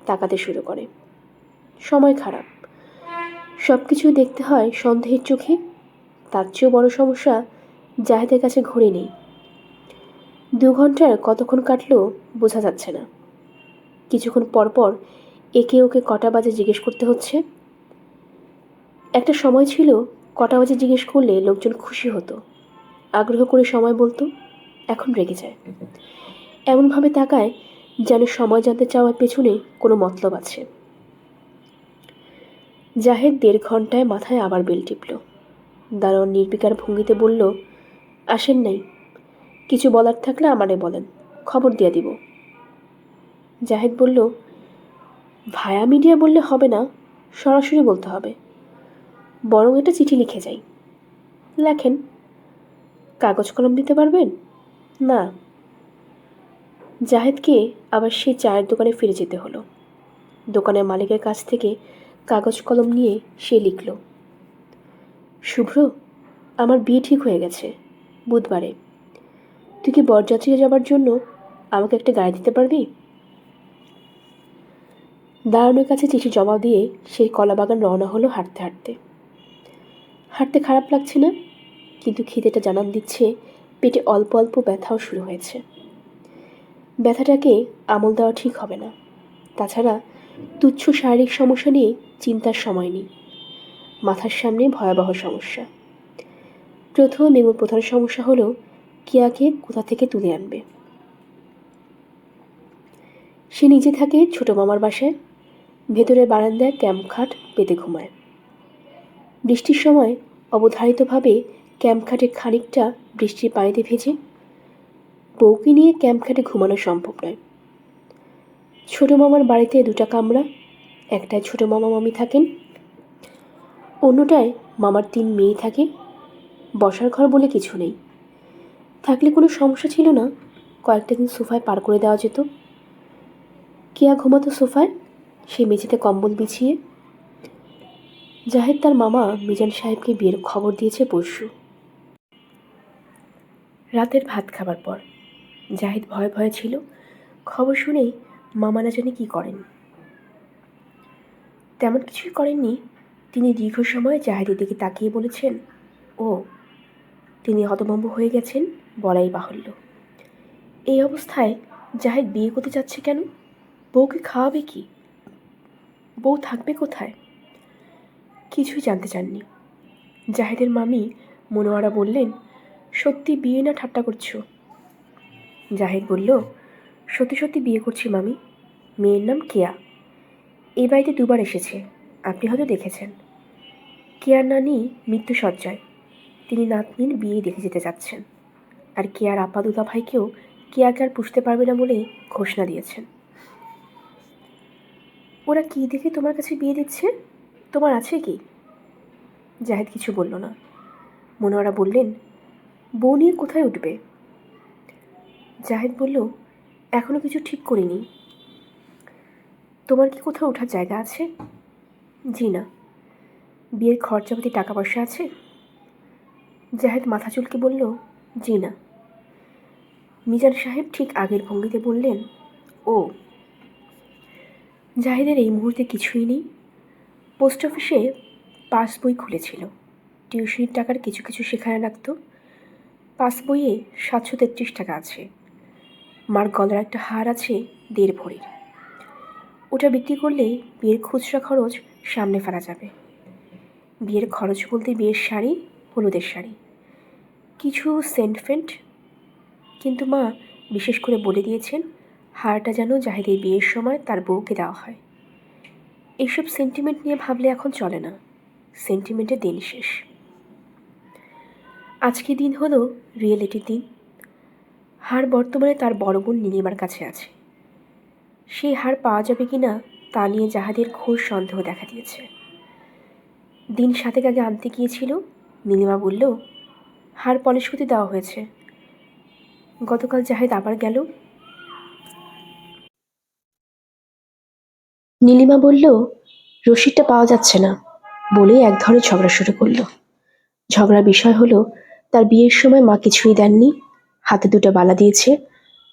[SPEAKER 1] তাকাতে শুরু করে। সময় খারাপ, সব কিছুই দেখতে হয় সন্দেহের চোখে। তার চেয়েও বড় সমস্যা, জাহেদের কাছে ঘড়ি নেই। 2 ঘন্টার কতক্ষণ কাটলো বোঝা যাচ্ছে না। কিছুক্ষণ পরপর একে ওকে কটা বাজে জিজ্ঞেস করতে হচ্ছে। একটা সময় ছিল কটা বাজে জিজ্ঞেস করলে লোকজন খুশি হতো, আগ্রহ করে সময় বলতো। এখন রেগে যায়, এমনভাবে তাকায় যেন সময় জানতে চাওয়ার পেছনে কোনো মতলব আছে। জাহেদ 1.5 ঘন্টায় মাথায় আবার বেল টিপল। দারোয়ান নির্বিকার ভঙ্গিতে বলল, আসেন নাই? কিছু বলার থাকলে আমারে বলেন, খবর দিয়ে দিব। জাহেদ বলল, ভায়া মিডিয়া বললে হবে না, সরাসরি বলতে হবে। বরং একটা চিঠি লিখে যাই। লেখেন। কাগজ কলম দিতে পারবেন? না। জাহেদকে আবার সেই চায়ের দোকানে ফিরে যেতে হলো। দোকানের মালিকের কাছ থেকে কাগজ কলম নিয়ে সে লিখল, শুভ্র, আমার বিয়ে ঠিক হয়ে গেছে বুধবারে। তুই কি বরযাত্রীতে যাবার জন্য আমাকে একটা গাড়ি দিতে পারবি? দারোয়ানের কাছে চিঠি জমা দিয়ে সেই কলাবাগান রওনা হলো হাঁটতে হাঁটতে। হাঁটতে খারাপ লাগছে না, কিন্তু খিদেটা জানান দিচ্ছে পেটে অল্প অল্প ব্যথাও শুরু হয়েছে। ব্যথাটাকে আমল দেওয়া ঠিক হবে না। তাছাড়া তুচ্ছ শারীরিক সমস্যা নিয়ে চিন্তার সময় নেই, মাথার সামনে ভয়াবহ সমস্যা। প্রথম এবং প্রধান সমস্যা হলো কিয়াকে কোথা থেকে তুলে আনবে। সে নিজে থাকে ছোট মামার বাসায়, ভেতরে বারান্দায় ক্যাম্প খাট পেতে ঘুমায়। বৃষ্টির সময় অবধারিতভাবে ক্যাম্প খাটে খানিকটা বৃষ্টির পানিতে ভেজে। বউকে নিয়ে ক্যাম্প খাটে ঘুমানো সম্ভব নয়। ছোট মামার বাড়িতে 2টা কামরা, একটায় ছোট মামা মামি থাকেন, অন্যটায় মামার 3 মেয়ে থাকে। বসার ঘর বলে কিছু নেই। থাকলে কোনো সমস্যা ছিল না, কয়েকটা দিন সোফায় পার করে দেওয়া যেত। কেয়া ঘুমাতো সোফায়, সে মেঝেতে কম্বল বিছিয়ে। জাহেদ তার মামা মিজান সাহেবকে বিয়ের খবর দিয়েছে পরশু। রাতের ভাত খাবার পর জাহিদ ভয়ে ভয়ে ছিল, খবর শুনেই মামা না জানি কী করেন। তেমন কিছুই করেননি। তিনি দীর্ঘ সময় জাহিদের দিকে তাকিয়ে বলেছেন, ও। তিনি হতভম্ব হয়ে গেছেন বলাই বাহুল্য। এই অবস্থায় জাহিদ বিয়ে করতে যাচ্ছে কেন? বউকে খাওয়াবে কি? বউ থাকবে কোথায়? কিছুই জানতে চাননি। জাহিদের মামি মনোয়ারা বললেন, সত্যি বিয়ে না ঠাট্টা করছো? জাহিদ বলল, সত্যি সত্যি বিয়ে করছি মামি। মেয়ের নাম কেয়া। এই বাড়িতে 2বার এসেছে, আপনি হয়তো দেখেছেন। কেয়ার নানি মৃত্যুসজ্জায়, তিনি নাতনির বিয়ে দেখে যেতে যাচ্ছেন। আর কেয়ার আপা দুলা ভাইকেও কেয়াকে আর পুষতে পারবে না বলে ঘোষণা দিয়েছেন। ওরা কী দেখে তোমার কাছে বিয়ে দিচ্ছে? তোমার আছে কি? জাহিদ কিছু বলল না। মনোয়ারা বললেন, বউ নিয়ে কোথায় উঠবে? জাহিদ বলল, এখনো কিছু ঠিক করিনি। তোমার কি কোথাও ওঠার জায়গা আছে? জি না। বিয়ের খরচাপাতি টাকা পয়সা আছে? জাহিদ মাথা চুলকে বলল, জি না। মিজান সাহেব ঠিক আগের ভঙ্গিতে বললেন, ও। জাহিদের এই মুহূর্তে কিছুই নেই। পোস্ট অফিসে পাসবই খুলেছিল, টিউশনির টাকার কিছু কিছু সেখানে রাখত। পাসবইয়ে 733 টাকা আছে। মার গলার একটা হার আছে 1.5 ভরির। ওটা বিক্রি করলে বিয়ের খুচরা খরচ সামনে ফেলা যাবে। বিয়ের খরচ বলতে বিয়ের শাড়ি, হলুদের শাড়ি, কিছু সেন্ট ফেন্ট। কিন্তু মা বিশেষ করে বলে দিয়েছেন, হারটা যেন জাহিদের বিয়ের সময় তার বউকে দেওয়া হয়। এইসব সেন্টিমেন্ট নিয়ে ভাবলে এখন চলে না। সেন্টিমেন্টের দিন শেষ। আজকে দিন হলো রিয়েলিটির দিন। হার বর্তমানে তার বড় বোন নীলিমার কাছে আছে। সেই হার পাওয়া যাবে কি না তা নিয়ে জাহাদের ঘোর সন্দেহ দেখা দিয়েছে। দিন 7 আগে আনতে গিয়েছিল। নীলিমা বলল, হার পলিশ করতে দেওয়া হয়েছে। গতকাল জাহেদ আবার গেল। নীলিমা বলল, রসিদটা পাওয়া যাচ্ছে না বলেই এক ধরনের ঝগড়া শুরু করলো। ঝগড়ার বিষয় হলো, তার বিয়ের সময় মা কিছুই দেননি, হাতে 2টা বালা দিয়েছে,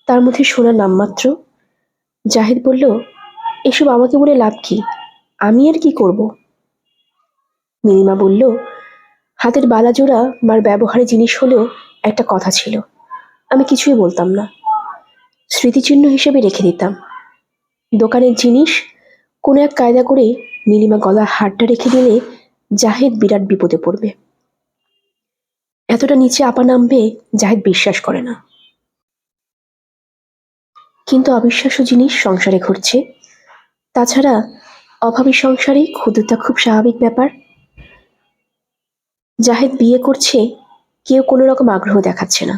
[SPEAKER 1] তার মধ্যে সোনার নামমাত্র। জাহিদ বলল, এসব আমাকে বলে লাভ কি? আমি আর কি করব? নীলিমা বলল, হাতের বালা জোড়া মার ব্যবহারের জিনিস হলেও একটা কথা ছিল, আমি কিছুই বলতাম না, স্মৃতিচিহ্ন হিসেবে রেখে দিতাম। দোকানের জিনিস কোনো এক কায়দা করে নীলিমা গলার হারটা রেখে দিলে জাহিদ বিরাট বিপদে পড়বে। এতটা নিচে আপা নামবে জাহিদ বিশ্বাস করে না। কিন্তু অবিশ্বাস্য জিনিস সংসারে ঘটছে। তাছাড়া অভাবী সংসারে ক্ষুদ্রতা খুব স্বাভাবিক ব্যাপার। জাহিদ বিয়ে করছে, কেউ কোনো রকম আগ্রহ দেখাচ্ছে না।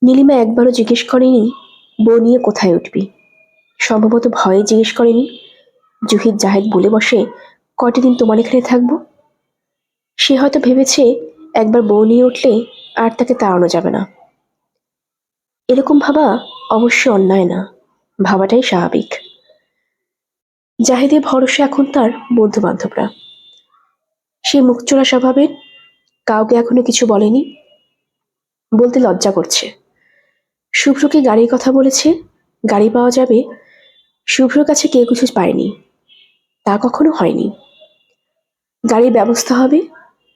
[SPEAKER 1] নীলিমা একবারও জিজ্ঞেস করেনি বউ নিয়ে কোথায় উঠবি। সম্ভবত ভয়ে জিজ্ঞেস করেনি। জহির জাহিদ বলে বসে, কয়টা দিন তোমার এখানে থাকবো। সে হয়তো ভেবেছে একবার বউ নিয়ে উঠলে আর তাকে তাড়ানো যাবে না। এরকম ভাবা অবশ্য অন্যায় না, ভাবাটাই স্বাভাবিক। জাহিদের ভরসা এখন তার বন্ধু বান্ধবরা। সে মুখচোরা স্বভাবের, কাউকে এখনো কিছু বলেনি, বলতে লজ্জা করছে। শুভ্রকে গাড়ির কথা বলেছে, গাড়ি পাওয়া যাবে। শুভ্রর কাছে কেউ কিছু পায়নি, তা কখনো হয়নি। গাড়ির ব্যবস্থা হবে,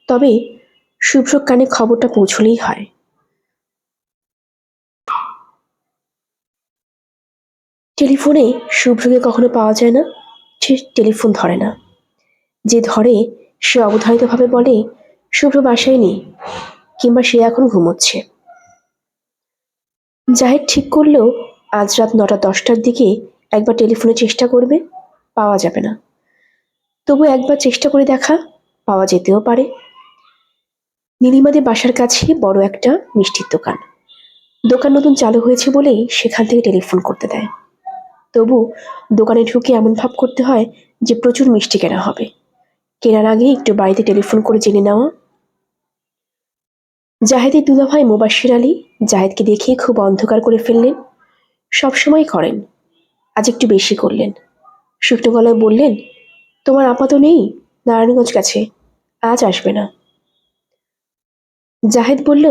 [SPEAKER 1] তবে শুভ্র কানে খবরটা পৌঁছলেই হয়। টেলিফোনে শুভ্রকে কখনো পাওয়া যায় না, সে টেলিফোন ধরে না। যে ধরে সে অবধারিতভাবে বলে, শুভ্র বাসায় নেই, কিংবা সে এখন ঘুমোচ্ছে। জাহিদ ঠিক করলো আজ রাত 9টা-10টার দিকে একবার টেলিফোনে চেষ্টা করবে, পাওয়া যাবে না। তবু একবার চেষ্টা করে দেখা, পাওয়া যেতেও পারে। নীলিমাদের বাসার কাছে বড় একটা মিষ্টির দোকান। দোকান নতুন চালু হয়েছে বলেই সেখান থেকে টেলিফোন করতে দেয়। তবু দোকানে ঢুকে এমন ভাব করতে হয় যে প্রচুর মিষ্টি কেনা হবে। কেনার আগে একটু বাড়িতে টেলিফোন করে জেনে নেওয়া। জাহেদের দুলাভাই মোবাশ্বের আলী জাহেদকে দেখে খুব অন্ধকার করে ফেললেন। সবসময় করেন, আজ একটু বেশি করলেন। শুকনো গলায় বললেন, তোমার আপা তো নেই, নারায়ণগঞ্জ গেছে, আজ আসবে না। জাহেদ বলল,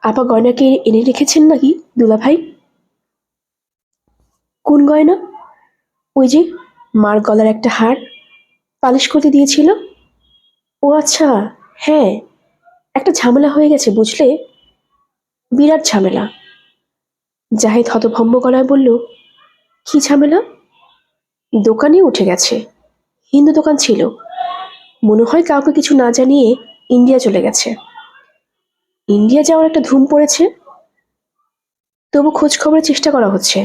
[SPEAKER 1] আপা গয়নাকে এনে রেখেছেন নাকি দুলাভাই? কোন গয়না? ওই যে মার গলার একটা হার পালিশ করতে দিয়েছিল। ও আচ্ছা, হ্যাঁ, একটা ঝামেলা হয়ে গেছে বুঝলে, বিরাট ঝামেলা। জাহেদ হতভম্ব গলায় বলল, কি ঝামেলা? দোকানে উঠে গেছে। হিন্দু দোকান ছিল, মনে হয় কাউকে কিছু না জানিয়ে ইন্ডিয়া চলে গেছে। ইন্ডিয়া যাওয়ার একটা ধুম পড়েছে। তবু খোঁজ খবরের চেষ্টা করা হচ্ছে,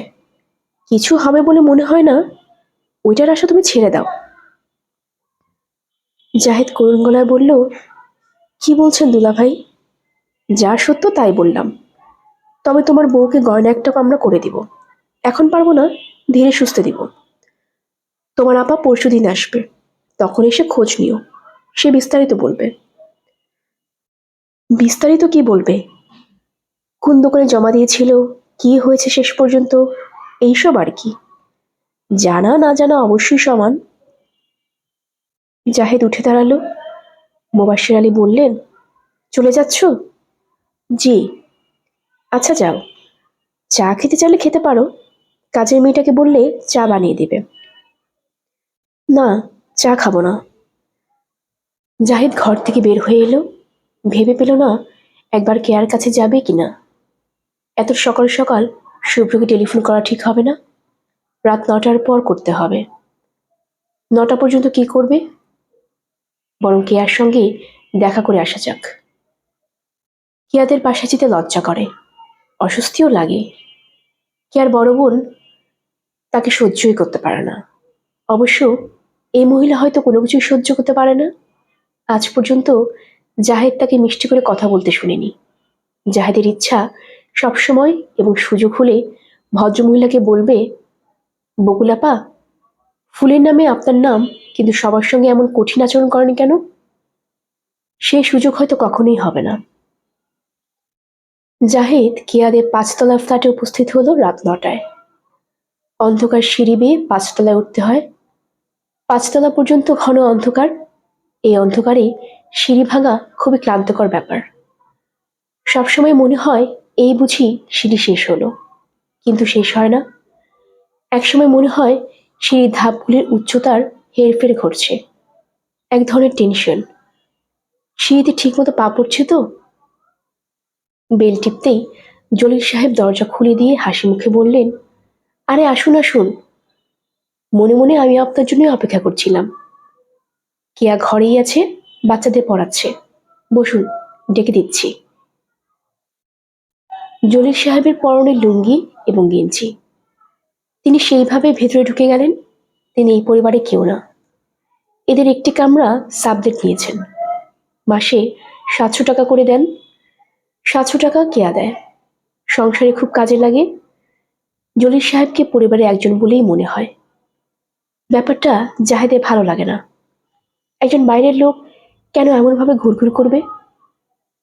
[SPEAKER 1] কিছু হবে বলে মনে হয় না। ওইটার আশা তুমি ছেড়ে দাও। জাহেদ করুণ গলায় বলল, কি বলছেন দুলাভাই? যা সত্য তাই বললাম। তবে তোমার বউকে গয়না একটা আমরা করে দিব। এখন পারবো না, ধীরে সুস্থে দিব। তোমার আপা পরশুদিন আসবে, তখন এসে খোঁজ নিও, সে বিস্তারিত বলবে। বিস্তারিত কি বলবে? কোন দোকানে জমা দিয়েছিল, কি হয়েছে শেষ পর্যন্ত, এইসব আর কি। জানা না জানা অবশ্যই সমান। জাহেদ উঠে দাঁড়ালো। মোবাশ্বের আলী বললেন, চলে যাচ্ছ? জি। আচ্ছা যাও, চা খেতে চাইলে খেতে পারো, কাজের মেয়েটাকে বললে চা বানিয়ে দেবে। না, চা খাবো না। জাহিদ ঘর থেকে বের হয়ে এলো। ভেবে পেল না একবার কেয়ার কাছে যাবে কিনা। এত সকাল সকাল শুভ্রকে টেলিফোন করা ঠিক হবে না। রাত 9টার পর করতে হবে। 9টা পর্যন্ত কি করবে? বরং কেয়ার সঙ্গে দেখা করে আসা যাক। কেয়াদের পাশে যেতে লজ্জা করে, অস্বস্তিও লাগে। কেয়ার বড় বোন তাকে সহ্যই করতে পারে না। অবশ্য এই মহিলা হয়তো কোনো কিছুই সহ্য করতে পারে না। আজ পর্যন্ত জাহেদ তাকে মিষ্টি করে কথা বলতে শুনিনি। জাহেদের ইচ্ছা সবসময় এবং সুযোগ হলে ভদ্রমহিলাকে বলবে, বকুলাপা, ফুলের নামে আপনার নাম, কিন্তু সবার সঙ্গে এমন কঠিন আচরণ করেন কেন? সেই সুযোগ হয়তো কখনোই হবে না। জাহেদ কেয়াদের 5তলা ফ্ল্যাটে উপস্থিত হলো রাত 9টায়। অন্ধকার সিঁড়ি বেয়ে 5তলায় উঠতে হয়। 5তলা পর্যন্ত ঘন অন্ধকার। এই অন্ধকারে সিঁড়ি ভাঙা খুবই ক্লান্তকর ব্যাপার। সবসময় মনে হয় এই বুঝি সিঁড়ি শেষ হলো, কিন্তু শেষ হয় না। একসময় মনে হয় সিঁড়ির ধাপগুলির উচ্চতার হেরফের ঘটছে। এক ধরনের টেনশন। সিঁড়িতে ঠিকমতো পা পড়ছে তো? বেল টিপতেই জলিল সাহেব দরজা খুলে দিয়ে হাসি মুখে বললেন, আরে আসুন আসুন, মনে মনে আমি আপনার জন্য অপেক্ষা করছিলাম। কেয়া ঘরেই আছে, বাচ্চাদের পড়াচ্ছে। বসুন, ডেকে দিচ্ছি। জলিল সাহেবের পরনে লুঙ্গি এবং গেঞ্জি। তিনি সেইভাবে ভেতরে ঢুকে গেলেন। তিনি এই পরিবারে কেউ না। এদের একটি কামরা সাবলেট নিয়েছেন। মাসে 700 টাকা করে দেন। 700 টাকা কেয়া দেয়, সংসারে খুব কাজে লাগে। জলিল সাহেবকে পরিবারে একজন বলেই মনে হয়। ব্যাপারটা জাহেদের ভালো লাগে না। একজন বাইরের লোক কেন এমনভাবে ঘুরঘুর করবে?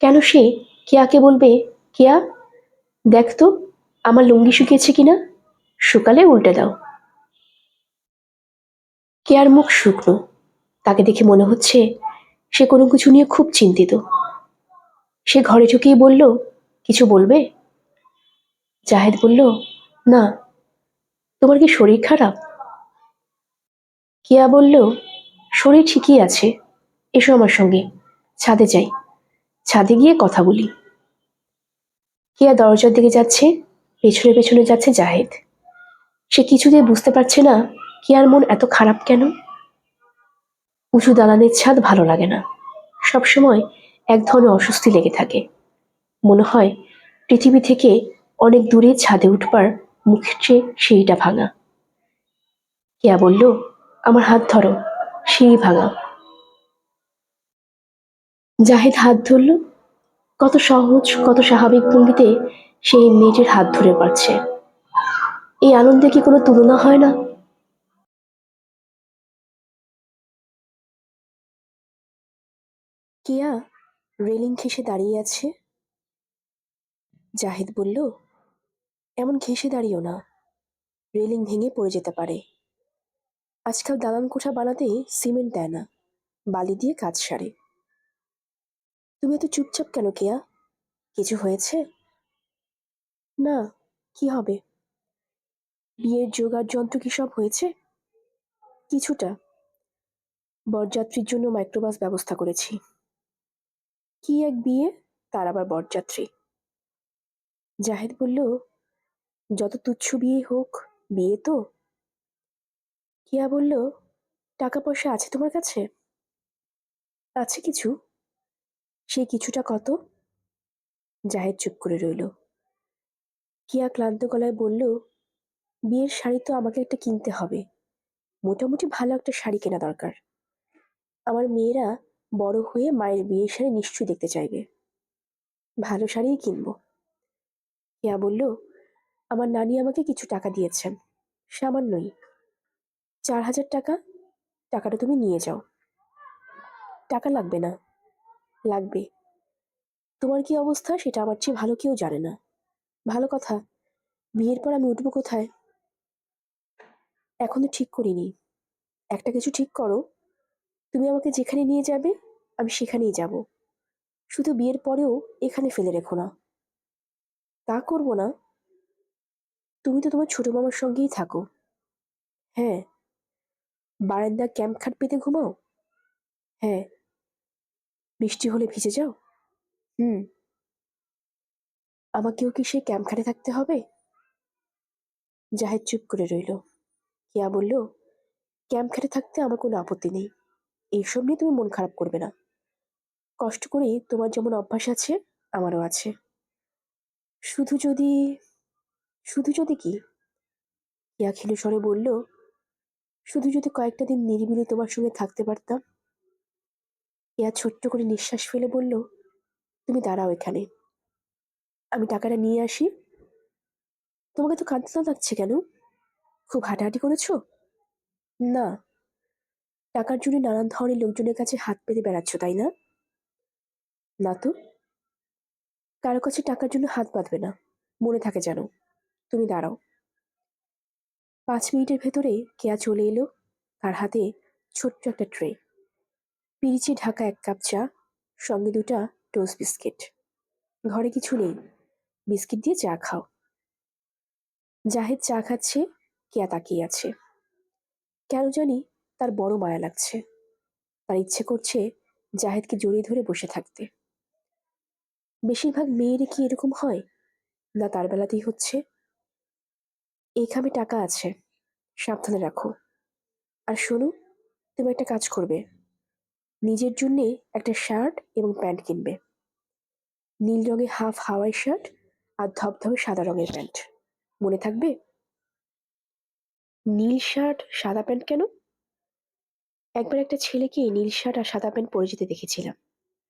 [SPEAKER 1] কেন সে কেয়াকে বলবে, কেয়া, দেখ তো আমার লুঙ্গি শুকিয়েছে কিনা, শুকালে উল্টে দাও। কেয়ার মুখ শুকনো। তাকে দেখে মনে হচ্ছে সে কোনো কিছু নিয়ে খুব চিন্তিত। সে ঘরে ঢুকেই বলল, কিছু বলবে? জাহেদ বলল, না। তোমার কি শরীর খারাপ? কেয়া বলল, শরীর ঠিকই আছে, এসো আমার সঙ্গে, ছাদে যাই, ছাদে গিয়ে কথা বলি। কেয়া দরজার দিকে যাচ্ছে, পেছনে পেছনে যাচ্ছে জাহেদ। সে কিছুতেই বুঝতে পারছে না কেয়ার মন এত খারাপ কেন। উঁচু দালানের ছাদ ভালো লাগে না। সবসময় এক ধরনের অস্বস্তি লেগে থাকে। মনে হয় পৃথিবী থেকে অনেক দূরে ছাদে উঠবার মুখের চেয়ে সিঁড়িটা ভাঙা। কেয়া বলল, আমার হাত ধরো, সিঁড়ি ভাঙা। জাহেদ হাত ধরল। কত সহজ, কত স্বাভাবিক ভঙ্গিতে সে এই মেয়েটির হাত ধরে পারছে। এই আনন্দে কি কোনো তুলনা হয় না? কেয়া রেলিং ঘেঁষে দাঁড়িয়ে আছে। জাহিদ বলল, এমন ঘেঁষে দাঁড়িও না, রেলিং ভেঙে পড়ে যেতে পারে। আজকাল দালান কোঠা বানাতে সিমেন্ট দেয় না, বালি দিয়ে কাজ সারে। তুমি এত চুপচাপ কেন কেয়া? কিছু হয়েছে? না, কি হবে? বিয়ের জোগাড় যন্ত্র কি সব হয়েছে? কিছুটা। বরযাত্রীর জন্য মাইক্রোবাস ব্যবস্থা করেছি। কি এক বিয়ে, তার আবার বরযাত্রী! জাহেদ বলল, যত তুচ্ছ বিয়ে হোক, বিয়ে তো। কেয়া বলল, টাকা পয়সা আছে তোমার কাছে? আছে কিছু। সেই কিছুটা কত? জাহেদ চুপ করে রইল। কেয়া ক্লান্ত গলায় বলল, বিয়ের শাড়ি তো আমাকে একটা কিনতে হবে। মোটামুটি ভালো একটা শাড়ি কেনা দরকার। আমার মেয়েরা বড় হয়ে মায়ের বিয়ের শাড়ি নিশ্চয়ই দেখতে চাইবে। ভালো শাড়িই কিনবো। কেয়া বলল, আমার নানি আমাকে কিছু টাকা দিয়েছেন, সামান্যই। 4,000 টাকা। টাকাটা তুমি নিয়ে যাও। টাকা লাগবে না। লাগবে। তোমার কি অবস্থা সেটা আমার চেয়ে ভালো কেউ জানে না। ভালো কথা, বিয়ের পর আমি উঠবো কোথায়? এখনো ঠিক করিনি। একটা কিছু ঠিক করো। তুমি আমাকে যেখানে নিয়ে যাবে, আমি সেখানেই যাব। শুধু বিয়ের পরেও এখানে ফেলে রেখো না। তা করবো না। তুমি তো তোমার ছোট মামার সঙ্গেই থাকো। হ্যাঁ। বারান্দা ক্যাম্প খাট পেতে ঘুমাও? হ্যাঁ। বৃষ্টি হলে ভিজে যাও? হুম। আমাকেও কি সেই ক্যাম্প খাটে থাকতে হবে? জাহেদ চুপ করে রইল। কেয়া বলল, ক্যাম্প খাটে থাকতে আমার কোনো আপত্তি নেই। এইসব নিয়ে তুমি মন খারাপ করবে না। কষ্ট করে তোমার যেমন অভ্যাস আছে, আমারও আছে। শুধু যদি শুধু যদি কি? কেয়া ক্ষীণ স্বরে বলল, শুধু যদি কয়েকটা দিন নিরিবিলি তোমার সঙ্গে থাকতে পারতাম। কেয়া ছোট্ট করে নিঃশ্বাস ফেলে বলল, তুমি দাঁড়াও এখানে, আমি টাকাটা নিয়ে আসি। তোমাকে তো কাঁদতে লাগছে কেন? খুব হাঁটাহাঁটি করেছো? না। টাকার জন্য নানান ধরনের লোকজনের কাছে হাত পেতে বেড়াচ্ছ, তাই না? না তো। কারো কাছে টাকার জন্য হাত বাঁধবে না, মনে থাকে যেন। তুমি দাঁড়াও। 5 মিনিটের ভেতরে কেয়া চলে এলো। তার হাতে ছোট্ট একটা ট্রে, পিরিচে ঢাকা 1 কাপ চা, সঙ্গে 2টা টোস্ট বিস্কিট। ঘরে কিছু নেই, বিস্কিট দিয়ে চা খাও। জাহেদ চা খাচ্ছে, কেয়া তাকিয়ে আছে। কেন জানি তার বড় মায়া লাগছে। তার ইচ্ছে করছে জাহেদকে জড়িয়ে ধরে বসে থাকতে। বেশিরভাগ মেয়েরই কি এরকম হয়? না তার বেলাতেই হচ্ছে? এই খামে টাকা আছে, সাবধানে রাখো। আর শোনো, তুমি একটা কাজ করবে। নিজের জন্যে একটা শার্ট এবং প্যান্ট কিনবে। নীল রঙের হাফ হাওয়াই শার্ট আর ধবধবে সাদা রঙের প্যান্ট। মনে থাকবে? নীল শার্ট সাদা প্যান্ট কেন? একবার একটা ছেলেকে নীল শার্ট আর সাদা প্যান্ট পরে যেতে দেখেছিলাম।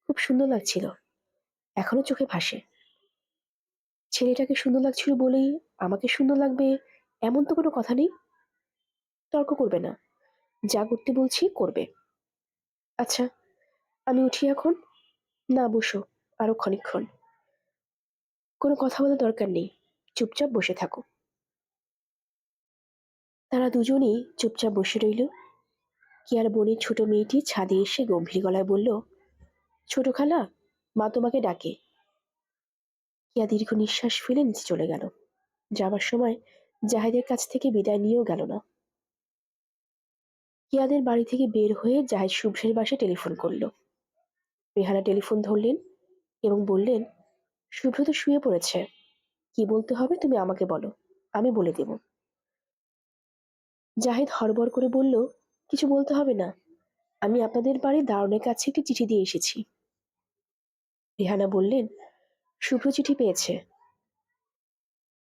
[SPEAKER 1] খুব সুন্দর লাগছিল, এখনো চোখে ভাসে। ছেলেটাকে সুন্দর লাগছিল বলেই আমাকে সুন্দর লাগবে, এমন তো কোনো কথা নেই। তর্ক করবে না, যা করতে বলছি করবে। আচ্ছা, আমি উঠি এখন? না, বসো, আরো ক্ষণিকক্ষণ। কোনো কথা বলার দরকার নেই, চুপচাপ বসে থাকো। তারা দুজনেই চুপচাপ বসে রইল। কিয়ার বোনের ছোট মেয়েটি ছাদে এসে গম্ভীর গলায় বলল, ছোট খালা, মা তোমাকে ডাকে। কিয়া দীর্ঘ নিঃশ্বাস ফেলে নিচে চলে গেল। যাবার সময় জাহেদের কাছ থেকে বিদায় নিয়েও গেল না। কিয়াদের বাড়ি থেকে বের হয়ে জাহেদ শুভ্রের বাসায় টেলিফোন করল। রেহানা টেলিফোন ধরলেন এবং বললেন, শুভ্র তো শুয়ে পড়েছে। কি বলতে হবে তুমি আমাকে বলো, আমি বলে দেব। জাহেদ হড়বড় করে বলল, কিছু বলতে হবে না, আমি আপনাদের বাড়ির দারোয়ানের কাছে একটি চিঠি দিয়ে এসেছি। রেহানা বললেন, শুভ্র চিঠি পেয়েছে।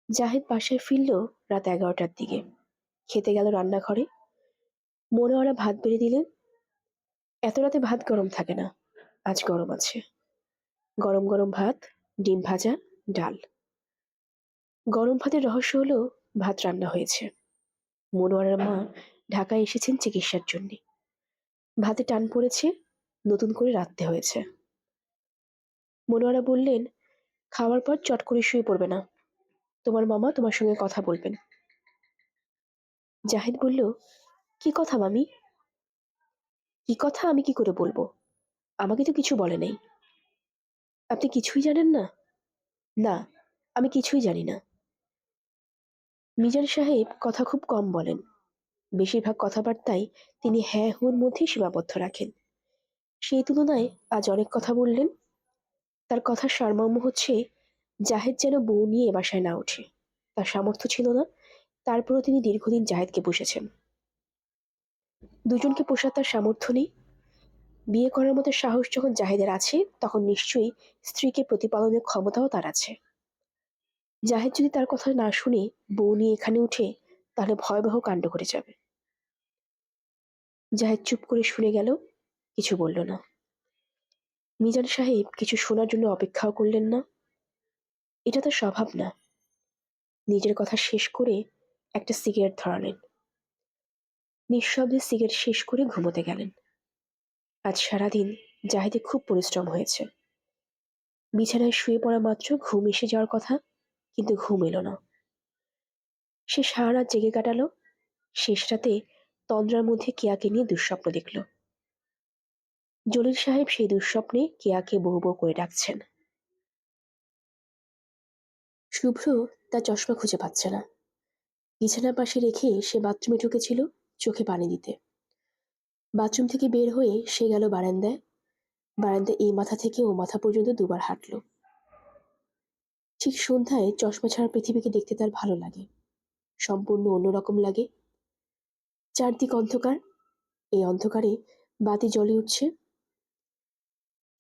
[SPEAKER 1] জাহেদ বাসায় ফিরল রাত 11টার দিকে। খেতে গেল রান্নাঘরে। মনোয়ারা ভাত বেড়ে দিলেন। এত রাতে ভাত গরম থাকে না, আজ গরম আছে। গরম গরম ভাত, ডিম ভাজা, ডাল। গরম ভাতের রহস্য হলো ভাত রান্না হয়েছে। মনোয়ারার মা ঢাকায় এসেছেন চিকিৎসার জন্য। ভাতে টান পড়েছে, নতুন করে রাঁধতে হয়েছে। মনোয়ারা বললেন, খাওয়ার পর চট করে শুয়ে পড়বে না, তোমার মামা তোমার সঙ্গে কথা বলবেন। জাহিদ বলল, কি কথা মামি? কি কথা আমি কি করে বলবো? আমাকে তো কিছু বলে নাই। আপনি কিছুই জানেন না? না, আমি কিছুই জানি না। মিজান সাহেব কথা খুব কম বলেন। বেশিরভাগ কথাবার্তায় তিনি হ্যাঁ হুর মধ্যেই সীমাবদ্ধ রাখেন। সেই তুলনায় আজ অনেক কথা বললেন। তার কথার সারমর্ম হচ্ছে, জাহেদ যেন বউ নিয়ে এ বাসায় না ওঠে। তার সামর্থ্য ছিল না, তারপরও তিনি দীর্ঘদিন জাহেদকে পুষেছেন। দুজনকে পোষার তার সামর্থ্য নেই। বিয়ে করার মতো সাহস যখন জাহেদের আছে, তখন নিশ্চয়ই স্ত্রীকে প্রতিপালনের ক্ষমতাও তার আছে। জাহেদ যদি তার কথা না শুনে বউ নিয়ে এখানে উঠে, তাহলে ভয়াবহ কাণ্ড ঘটে যাবে। জাহেদ চুপ করে শুনে গেল, কিছু বলল না। মিজান সাহেব কিছু শোনার জন্য অপেক্ষাও করলেন না। এটা তার স্বভাব না। নিজের কথা শেষ করে একটা সিগারেট ধরালেন। নিঃশব্দে সিগারেট শেষ করে ঘুমোতে গেলেন। আজ সারাদিন জাহিদে খুব পরিশ্রম হয়েছে। বিছানায় শুয়ে পড়া মাত্র ঘুম এসে যাওয়ার কথা, কিন্তু ঘুম এলো না। সে সারা রাত জেগে কাটালো। শেষ রাতে তন্দ্রার মধ্যে কেয়াকে নিয়ে দুঃস্বপ্ন দেখল। জলিল সাহেব সেই দুঃস্বপ্নে কেয়াকে বউ বউ করে ডাকছেন। শুভ্র তার চশমা খুঁজে পাচ্ছে না। বিছানার পাশে রেখে সে বাথরুমে ঢুকেছিল চোখে পানি দিতে। বাথরুম থেকে বের হয়ে সে গেল বারান্দায়। বারান্দায় এই মাথা থেকে ও মাথা পর্যন্ত দুবার হাঁটল। ঠিক সন্ধ্যায় চশমা ছাড়া পৃথিবীকে দেখতে তার ভালো লাগে। সম্পূর্ণ অন্যরকম লাগে। চারদিক অন্ধকার। এই অন্ধকারে বাতি জ্বলে উঠছে।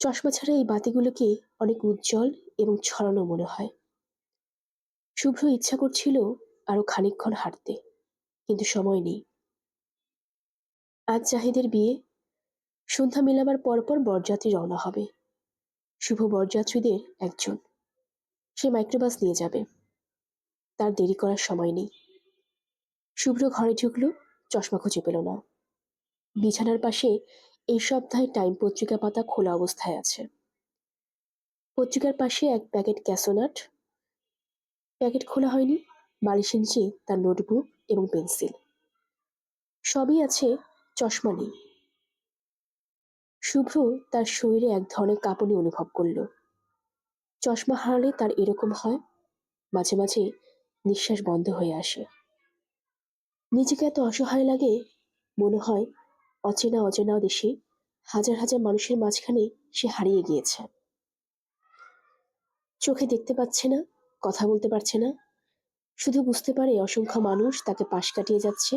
[SPEAKER 1] চশমা ছাড়া এই বাতিগুলোকে অনেক উজ্জ্বল এবং ছড়ানো মনে হয়। শুভ্র ইচ্ছা করছিল আরো খানিকক্ষণ হাঁটতে, কিন্তু সময় নেই। আজ জাহিদের বিয়ে। সন্ধ্যা মেলাবার পরপর বরযাত্রী রওনা হবে। শুভ বরযাত্রীদের একজন। সে মাইক্রোবাস নিয়ে যাবে। তার দেরি করার সময় নেই। শুভ্র ঘরে ঢুকল, চশমা খুঁজে পেল না। বিছানার পাশে এই সপ্তাহে টাইম পত্রিকা পাতা খোলা অবস্থায় আছে। পত্রিকার পাশে এক প্যাকেট ক্যাসোনাট। প্যাকেট খোলা হয়নি। বালিশের নিচে তার নোটবুক এবং পেন্সিল। সবই আছে, চশমা নেই। শুভ্র তার শরীরে এক ধরনের কাঁপুনি অনুভব করল। চশমা হারালে তার এরকম হয়। মাঝে মাঝে নিঃশ্বাস বন্ধ হয়ে আসে। নিজেকে এত অসহায় লাগে, মনে হয় অচেনা অচেনা দেশে হাজার হাজার মানুষের মাঝখানে সে হারিয়ে গিয়েছে। চোখে দেখতে পাচ্ছে না, কথা বলতে পারছে না, শুধু বুঝতে পারে অসংখ্য মানুষ তাকে পাশ কাটিয়ে যাচ্ছে।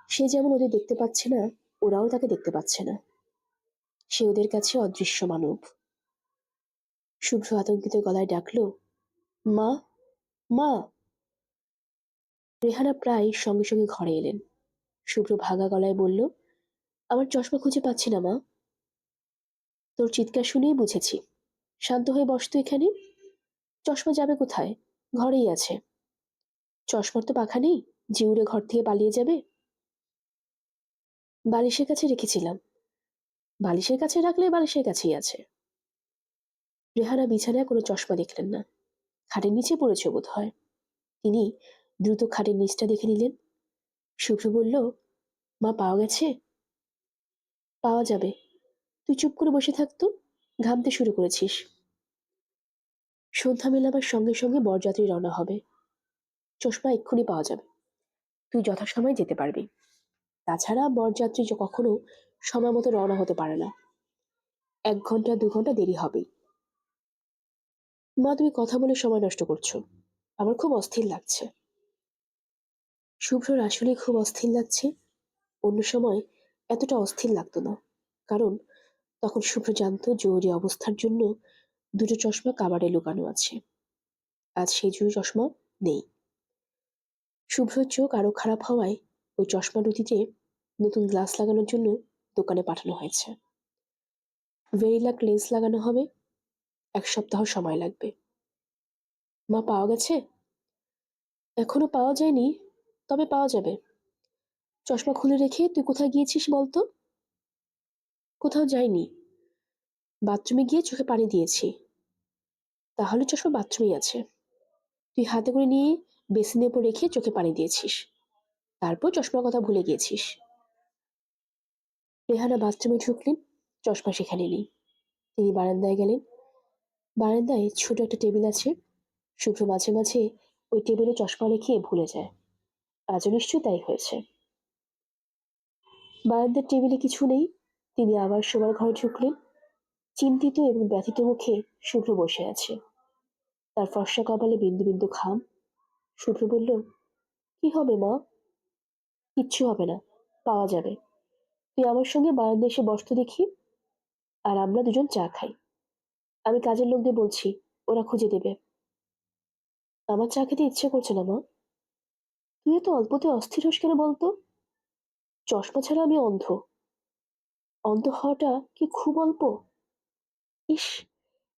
[SPEAKER 1] সে যেমন ওদের দেখতে পাচ্ছে না, ওরাও তাকে দেখতে পাচ্ছে না। সে ওদের কাছে অদৃশ্য মানব। শুভ্র আতঙ্কিত গলায় ডাকল, মা, মা। রেহানা প্রায় সঙ্গে সঙ্গে ঘরে এলেন। শুভ্র ভাঙা গলায় বলল, আমার চশমা খুঁজে পাচ্ছি না মা। তোর চিৎকার শুনেই বুঝেছি। শান্ত হয়ে বস তো এখানে। চশমা যাবে কোথায়? ঘরেই আছে। চশমার তো পাখা নেই যে উড়ে ঘর থেকে পালিয়ে যাবে। বালিশের কাছে রেখেছিলাম। বালিশের কাছে রাখলে বালিশের কাছেই আছে। রেহানা বিছানায় কোনো চশমা দেখলেন না। খাটের নিচে পড়েছে বোধ হয়। তিনি দ্রুত খাটের নিচটা দেখে নিলেন। শুভ্র বলল, মা, পাওয়া গেছে? পাওয়া যাবে। তুই চুপ করে বসে থাকতো, ঘামতে শুরু করেছিস। সন্ধ্যা মেলাবার সঙ্গে সঙ্গে বরযাত্রী রওনা হবে। চশমা এক্ষুনি পাওয়া যাবে। তুই যথাসময়ে যেতে পারবি। তাছাড়া বরযাত্রী যে কখনো সময় মতো রওনা হতে পারে না। 1 ঘন্টা 2 ঘন্টা দেরি হবেই। মা, তুমি কথা বলে সময় নষ্ট করছো। আমার খুব অস্থির লাগছে। শুভ্রর আসলে খুব অস্থির লাগছে। অন্য সময় এতটা অস্থির লাগতো না, কারণ তখন শুভ্র জানতো জরুরি অবস্থার জন্য দুটো চশমা কাবারে লুকানো আছে। আজ সেই জরুরি চশমা নেই। শুভ্রর চোখ আরো খারাপ হওয়ায় ওই চশমা দুটিতে নতুন গ্লাস লাগানোর জন্য দোকানে পাঠানো হয়েছে। ভেরিলাক লেন্স লাগানো হবে। 1 সপ্তাহ সময় লাগবে। মা, পাওয়া গেছে? এখনো পাওয়া যায়নি, তবে পাওয়া যাবে। চশমা খুলে রেখে তুই কোথায় গিয়েছিস বলতো? কোথাও যাইনি, বাথরুমে গিয়ে চোখে পানি দিয়েছি। তাহলে চশমা বাথরুমেই আছে। তুই হাতে করে নিয়ে বেসিনের উপর রেখে চোখে পানি দিয়েছিস, তারপর চশমার কথা ভুলে গিয়েছিস। রেহানা বাথরুমে ঢুকলেন, চশমা সেখানে নেই। তিনি বারান্দায় গেলেন। বারান্দায় ছোট একটা টেবিল আছে। শুভ্র মাঝে মাঝে ওই টেবিলে চশমা রেখে ভুলে যায়। আজও নিশ্চয়ই তাই হয়েছে। বারান্দার টেবিলে কিছু নেই। তিনি আবার শোবার ঘরে ঢুকলেন। চিন্তিত এবং ব্যথিত মুখে শুভ্র বসে আছে। তার ফর্সা কপালে বিন্দু বিন্দু ঘাম। শুভ্র বলল, কি হবে মা? কিচ্ছু হবে না, পাওয়া যাবে। তুই আমার সঙ্গে বারান্দায় এসে বসতো দেখি, আর আমরা দুজন চা খাই। আমি কাজের লোকদের বলছি, ওরা খুঁজে দেবে। আমার চা খেতে ইচ্ছে করছে না মা। তুই এত অল্পতে অস্থির হোস কেন বলতো? চশমা ছাড়া আমি অন্ধ। অন্ধ হওয়াটা কি খুব অল্প? ইস,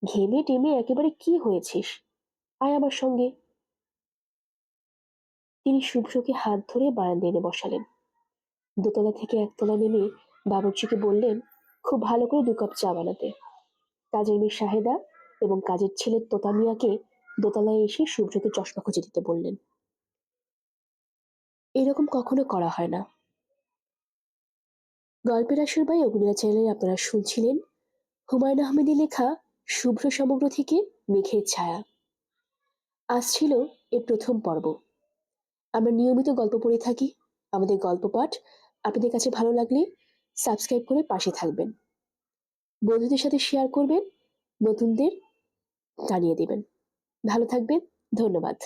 [SPEAKER 1] ঘেমে টেমে একেবারে কি হয়েছিস? আয় আমার সঙ্গে। তিনি শুভ্রকে হাত ধরে বারান্দায় এনে বসালেন। দোতলা থেকে একতলা নেমে বাবুর্চিকে বললেন, খুব ভালো করে 2 কাপ চা বানাতে। কাজের মেয়ে শাহেদা এবং কাজের ছেলে তোতা মিয়াকে দোতলায় এসে শুভ্রকে চশমা খুঁজে দিতে বললেন। এরকম কখনো করা হয় না। গল্পের আসর বাই অগ্নিরা চ্যানেলে আপনারা শুনছিলেন হুমায়ুন আহমেদের লেখা শুভ্র সমগ্র থেকে মেঘের ছায়া। আজ ছিল এর প্রথম পর্ব। আমরা নিয়মিত গল্প পড়ে থাকি। আমাদের গল্প পাঠ আপনাদের কাছে ভালো লাগলে সাবস্ক্রাইব করে পাশে থাকবেন। বন্ধুদের সাথে শেয়ার করবেন, নতুনদের জানিয়ে দেবেন। ভালো থাকবেন। ধন্যবাদ।